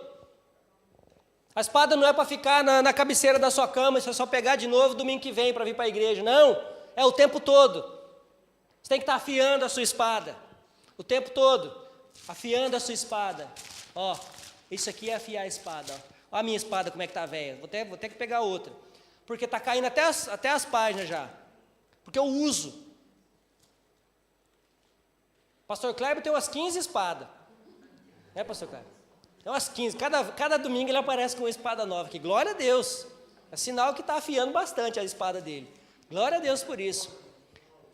A espada não é para ficar na cabeceira da sua cama e você só pegar de novo domingo que vem para vir para a igreja. Não, é o tempo todo. Você tem que estar afiando a sua espada o tempo todo, afiando a sua espada. Ó, isso aqui é afiar a espada. Ó a minha espada como é que está velha. Vou ter que pegar outra. Porque está caindo até as páginas já. Porque eu uso. Pastor Kleber tem umas 15 espadas. É, pastor Kleber? Tem umas 15. Cada domingo ele aparece com uma espada nova aqui. Glória a Deus. É sinal que está afiando bastante a espada dele. Glória a Deus por isso.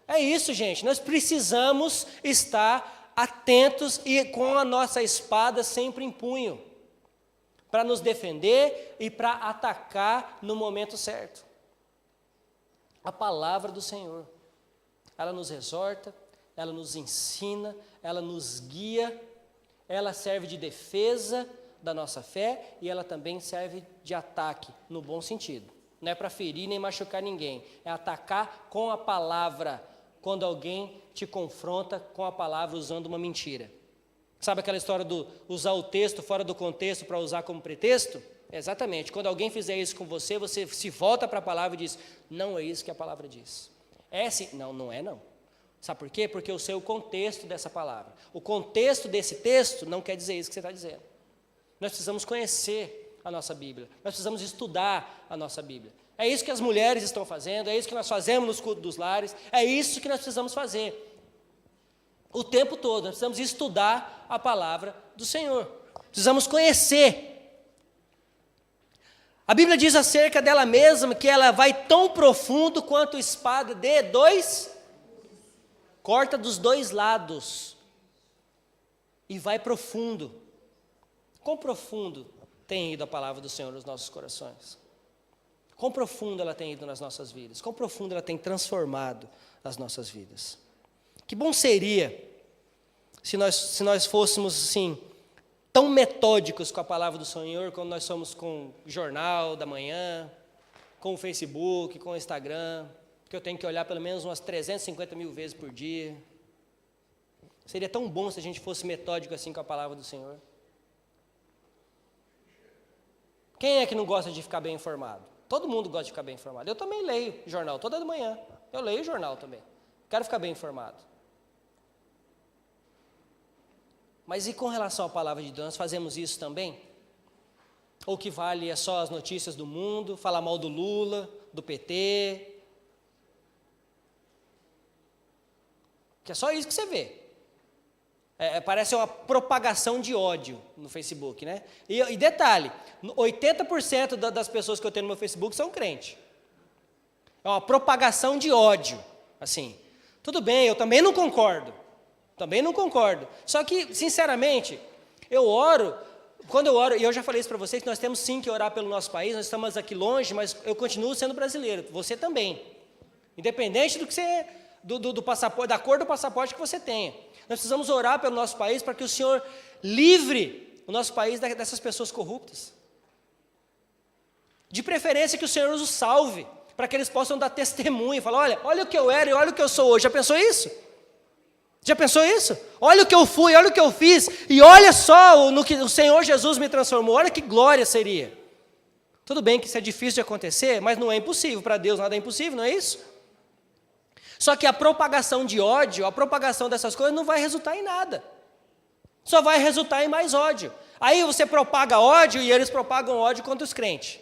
É isso, gente. Nós precisamos estar atentos e com a nossa espada sempre em punho. Para nos defender e para atacar no momento certo. A palavra do Senhor. Ela nos exorta. Ela nos ensina, ela nos guia, ela serve de defesa da nossa fé e ela também serve de ataque, no bom sentido. Não é para ferir nem machucar ninguém, é atacar com a palavra, quando alguém te confronta com a palavra usando uma mentira. Sabe aquela história do usar o texto fora do contexto para usar como pretexto? Exatamente, quando alguém fizer isso com você, você se volta para a palavra e diz, não é isso que a palavra diz. É sim? Não, não é não. Sabe por quê? Porque eu sei o contexto dessa palavra. O contexto desse texto não quer dizer isso que você está dizendo. Nós precisamos conhecer a nossa Bíblia. Nós precisamos estudar a nossa Bíblia. É isso que as mulheres estão fazendo, é isso que nós fazemos nos cultos dos lares, é isso que nós precisamos fazer. O tempo todo, nós precisamos estudar a palavra do Senhor. Precisamos conhecer. A Bíblia diz acerca dela mesma que ela vai tão profundo quanto espada de dois... Corta dos dois lados e vai profundo. Quão profundo tem ido a palavra do Senhor nos nossos corações? Quão profundo ela tem ido nas nossas vidas? Quão profundo ela tem transformado as nossas vidas? Que bom seria se nós fôssemos assim, tão metódicos com a palavra do Senhor como nós somos com o jornal da manhã, com o Facebook, com o Instagram, que eu tenho que olhar pelo menos umas 350 mil vezes por dia. Seria tão bom se a gente fosse metódico assim com a palavra do Senhor. Quem é que não gosta de ficar bem informado? Todo mundo gosta de ficar bem informado. Eu também leio jornal toda manhã. Eu leio jornal também. Quero ficar bem informado. Mas e com relação à palavra de Deus, nós fazemos isso também? Ou o que vale é só as notícias do mundo, falar mal do Lula, do PT... Que é só isso que você vê. Parece uma propagação de ódio no Facebook, né? E detalhe, 80% das pessoas que eu tenho no meu Facebook são crentes. É uma propagação de ódio, assim. Tudo bem, eu também não concordo. Só que, sinceramente, eu oro, quando eu oro, e eu já falei isso para vocês, que nós temos sim que orar pelo nosso país, nós estamos aqui longe, mas eu continuo sendo brasileiro, você também. Independente do que você... Do passaporte, da cor do passaporte que você tenha. Nós precisamos orar pelo nosso país para que o Senhor livre o nosso país dessas pessoas corruptas. De preferência que o Senhor os salve, para que eles possam dar testemunho e falar, olha o que eu era e olha o que eu sou hoje. Já pensou isso? Olha o que eu fui, olha o que eu fiz, e olha só no que o Senhor Jesus me transformou, olha que glória seria. Tudo bem que isso é difícil de acontecer, mas não é impossível, para Deus nada é impossível, não é isso? Só que a propagação de ódio, a propagação dessas coisas não vai resultar em nada. Só vai resultar em mais ódio. Aí você propaga ódio e eles propagam ódio contra os crentes.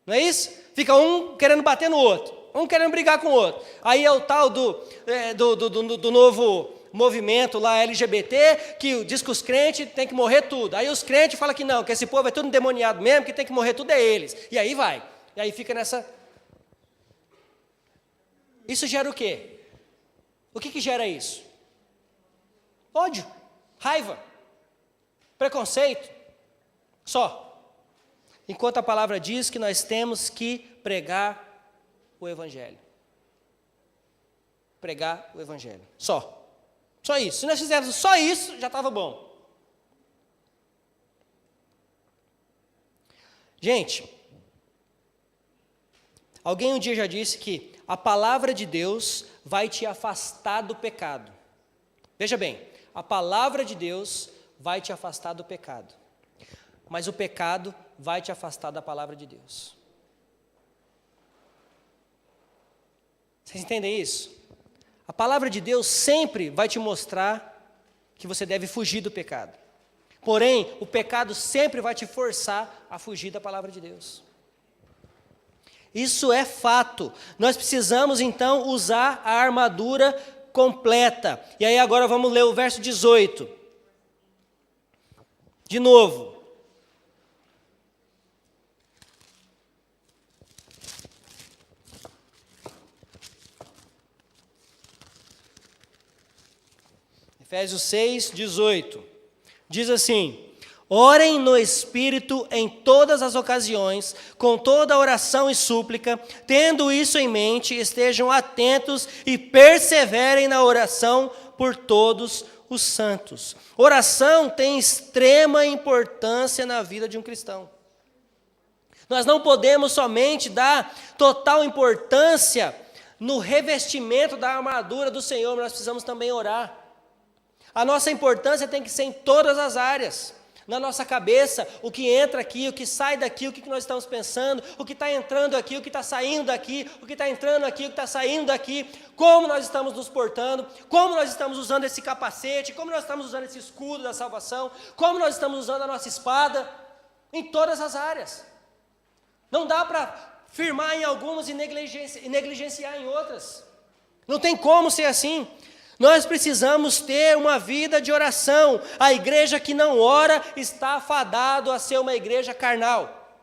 Não é isso? Fica um querendo bater no outro, um querendo brigar com o outro. Aí é o tal do novo movimento lá LGBT, que diz que os crentes têm que morrer tudo. Aí os crentes falam que não, que esse povo é tudo endemoniado mesmo, que tem que morrer tudo é eles. E aí vai. E aí fica nessa... Isso gera o quê? O que gera isso? Ódio, raiva, preconceito, só. Enquanto a palavra diz que nós temos que pregar o Evangelho. Pregar o Evangelho, só. Só isso. Se nós fizéssemos só isso, já estava bom. Gente, Alguém um dia já disse que a palavra de Deus vai te afastar do pecado. Veja bem, a palavra de Deus vai te afastar do pecado, mas o pecado vai te afastar da palavra de Deus. Vocês entendem isso? A palavra de Deus sempre vai te mostrar que você deve fugir do pecado. Porém, o pecado sempre vai te forçar a fugir da palavra de Deus. Isso é fato. Nós precisamos então usar a armadura completa. E aí agora vamos ler o verso 18. De novo. Efésios 6, 18. Diz assim: orem no Espírito em todas as ocasiões, com toda oração e súplica, tendo isso em mente, estejam atentos e perseverem na oração por todos os santos. Oração tem extrema importância na vida de um cristão. Nós não podemos somente dar total importância no revestimento da armadura do Senhor, mas nós precisamos também orar. A nossa importância tem que ser em todas as áreas. Na nossa cabeça, o que entra aqui, o que sai daqui, o que nós estamos pensando, o que está entrando aqui, o que está saindo daqui, o que está entrando aqui, o que está saindo daqui, como nós estamos nos portando, como nós estamos usando esse capacete, como nós estamos usando esse escudo da salvação, como nós estamos usando a nossa espada, em todas as áreas. Não dá para firmar em algumas e negligenciar em outras. Não tem como ser assim. Nós precisamos ter uma vida de oração. A igreja que não ora está fadado a ser uma igreja carnal.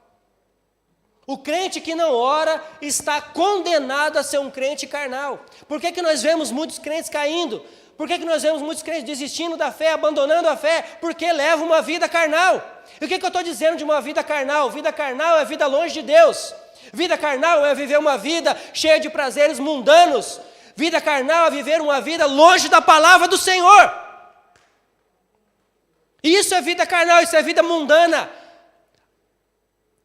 O crente que não ora está condenado a ser um crente carnal. Por que nós vemos muitos crentes caindo? Por que nós vemos muitos crentes desistindo da fé, abandonando a fé? Porque levam uma vida carnal. E o que eu estou dizendo de uma vida carnal? Vida carnal é vida longe de Deus. Vida carnal é viver uma vida cheia de prazeres mundanos. Vida carnal é viver uma vida longe da palavra do Senhor. Isso é vida carnal, isso é vida mundana.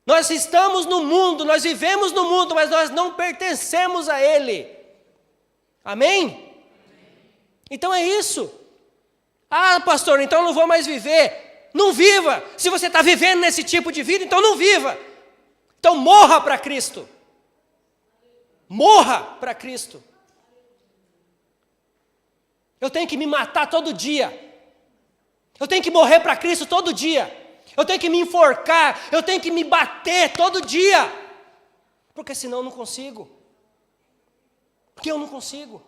Nós estamos no mundo, nós vivemos no mundo, mas nós não pertencemos a ele. Amém? Então é isso. Ah, pastor, então eu não vou mais viver. Não viva. Se você está vivendo nesse tipo de vida, então não viva. Então morra para Cristo. Morra para Cristo. Eu tenho que me matar todo dia. Eu tenho que morrer para Cristo todo dia. Eu tenho que me enforcar. Eu tenho que me bater todo dia. Porque senão eu não consigo. Porque eu não consigo.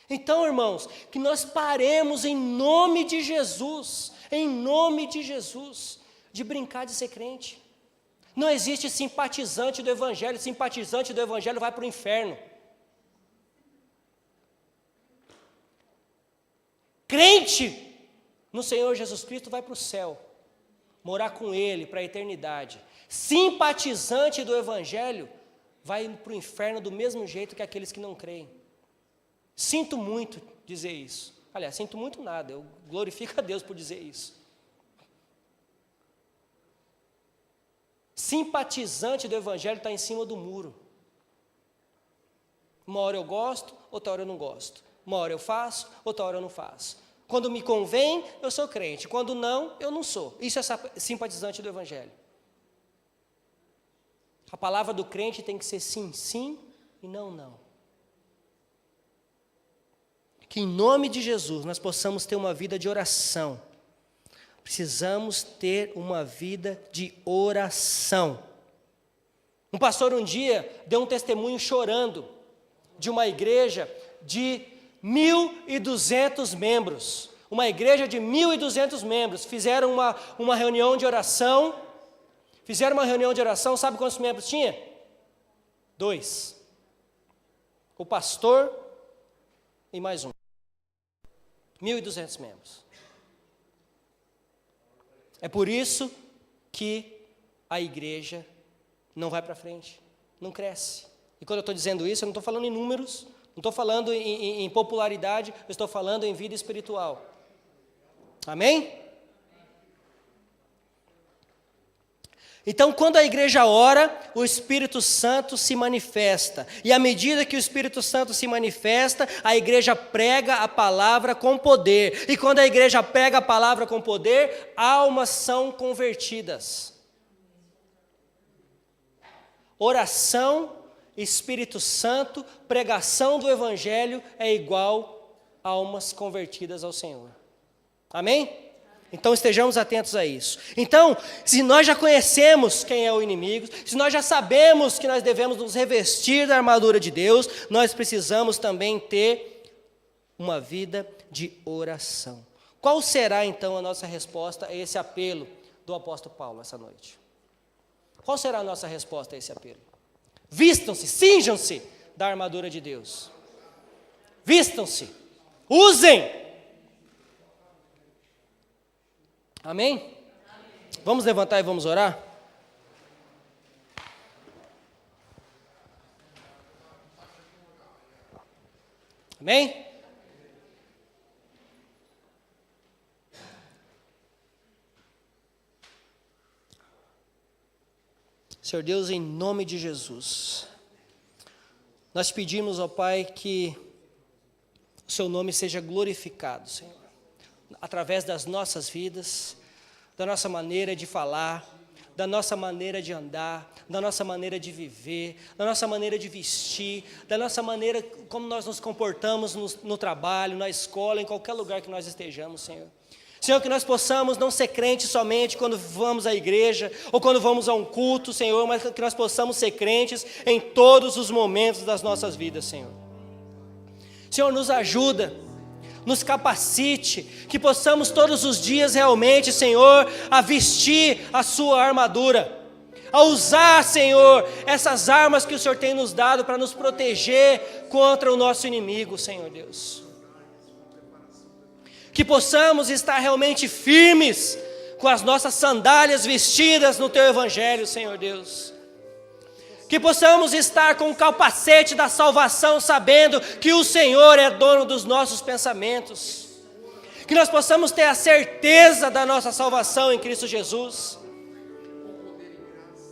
Então, irmãos, que nós paremos em nome de Jesus, de brincar de ser crente. Não existe simpatizante do Evangelho. Simpatizante do Evangelho vai para o inferno. Crente no Senhor Jesus Cristo vai para o céu, morar com Ele para a eternidade. Simpatizante do Evangelho vai para o inferno do mesmo jeito que aqueles que não creem. Sinto muito dizer isso. Aliás, sinto muito nada, eu glorifico a Deus por dizer isso. Simpatizante do Evangelho está em cima do muro. Uma hora eu gosto, outra hora eu não gosto. Uma hora eu faço, outra hora eu não faço. Quando me convém, eu sou crente. Quando não, eu não sou. Isso é simpatizante do Evangelho. A palavra do crente tem que ser sim, sim e não, não. Que em nome de Jesus nós possamos ter uma vida de oração. Precisamos ter uma vida de oração. Um pastor um dia deu um testemunho chorando de uma igreja de 1.200 membros. Uma igreja de 1.200 membros. Fizeram uma reunião de oração. Sabe quantos membros tinha? 2. O pastor e mais um. 1.200 membros. É por isso que a igreja não vai para frente, não cresce. E quando eu estou dizendo isso, eu não estou falando em números, não estou falando em popularidade, eu estou falando em vida espiritual. Amém? Então, quando a igreja ora, o Espírito Santo se manifesta. E à medida que o Espírito Santo se manifesta, a igreja prega a palavra com poder. E quando a igreja prega a palavra com poder, almas são convertidas. Oração, Espírito Santo, pregação do Evangelho é igual a almas convertidas ao Senhor. Amém? Então estejamos atentos a isso. Então, se nós já conhecemos quem é o inimigo, se nós já sabemos que nós devemos nos revestir da armadura de Deus, nós precisamos também ter uma vida de oração. Qual será então a nossa resposta a esse apelo do apóstolo Paulo essa noite? Qual será a nossa resposta a esse apelo? Vistam-se, cinjam-se da armadura de Deus. Vistam-se, usem. Amém? Amém? Vamos levantar e vamos orar? Amém? Senhor Deus, em nome de Jesus, nós pedimos, ó Pai, que o Seu nome seja glorificado, Senhor, através das nossas vidas, da nossa maneira de falar, da nossa maneira de andar, da nossa maneira de viver, da nossa maneira de vestir, da nossa maneira como nós nos comportamos no trabalho, na escola, em qualquer lugar que nós estejamos, Senhor. Senhor, que nós possamos não ser crentes somente quando vamos à igreja ou quando vamos a um culto, Senhor, mas que nós possamos ser crentes em todos os momentos das nossas vidas, Senhor. Senhor, nos ajuda, nos capacite, que possamos todos os dias realmente, Senhor, a vestir a Sua armadura, a usar, Senhor, essas armas que o Senhor tem nos dado para nos proteger contra o nosso inimigo, Senhor Deus. Que possamos estar realmente firmes com as nossas sandálias vestidas no Teu Evangelho, Senhor Deus. Que possamos estar com o capacete da salvação, sabendo que o Senhor é dono dos nossos pensamentos. Que nós possamos ter a certeza da nossa salvação em Cristo Jesus.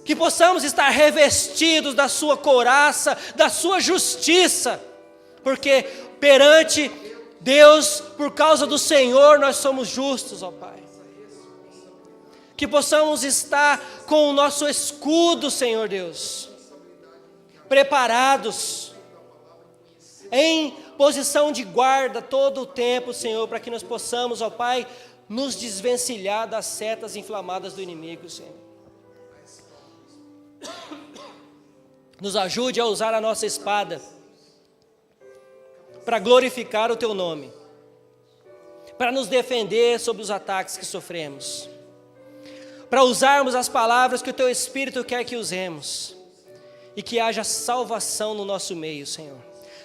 Que possamos estar revestidos da Sua couraça, da Sua justiça, porque perante Deus, por causa do Senhor, nós somos justos, ó Pai. Que possamos estar com o nosso escudo, Senhor Deus, preparados, em posição de guarda todo o tempo, Senhor, para que nós possamos, ó Pai, nos desvencilhar das setas inflamadas do inimigo, Senhor. Nos ajude a usar a nossa espada para glorificar o Teu nome, para nos defender sobre os ataques que sofremos, para usarmos as palavras que o Teu Espírito quer que usemos, e que haja salvação no nosso meio, Senhor.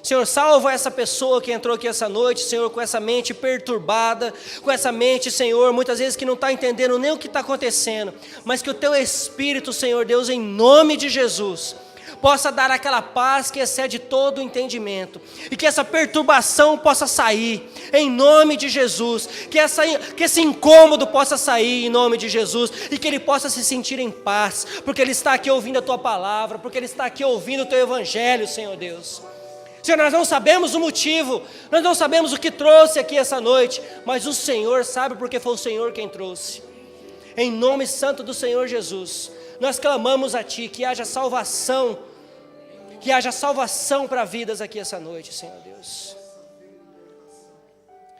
Senhor, salva essa pessoa que entrou aqui essa noite, Senhor, com essa mente perturbada, com essa mente, Senhor, muitas vezes que não está entendendo nem o que está acontecendo, mas que o Teu Espírito, Senhor Deus, em nome de Jesus, possa dar aquela paz que excede todo o entendimento, e que essa perturbação possa sair, em nome de Jesus, que esse incômodo possa sair, em nome de Jesus, e que ele possa se sentir em paz, porque ele está aqui ouvindo a Tua palavra, porque ele está aqui ouvindo o Teu Evangelho, Senhor Deus. Senhor, nós não sabemos o motivo, nós não sabemos o que trouxe aqui essa noite, mas o Senhor sabe, porque foi o Senhor quem trouxe. Em nome santo do Senhor Jesus, nós clamamos a Ti, que haja salvação para vidas aqui essa noite, Senhor Deus.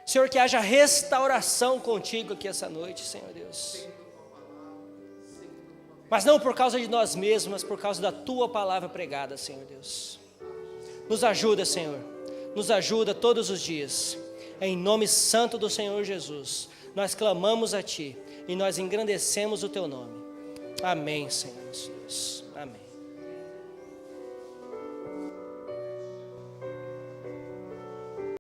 Senhor, que haja restauração contigo aqui essa noite, Senhor Deus. Mas não por causa de nós mesmos, mas por causa da Tua palavra pregada, Senhor Deus. Nos ajuda, Senhor, nos ajuda todos os dias. Em nome santo do Senhor Jesus, nós clamamos a Ti e nós engrandecemos o Teu nome. Amém, Senhor Jesus. Amém.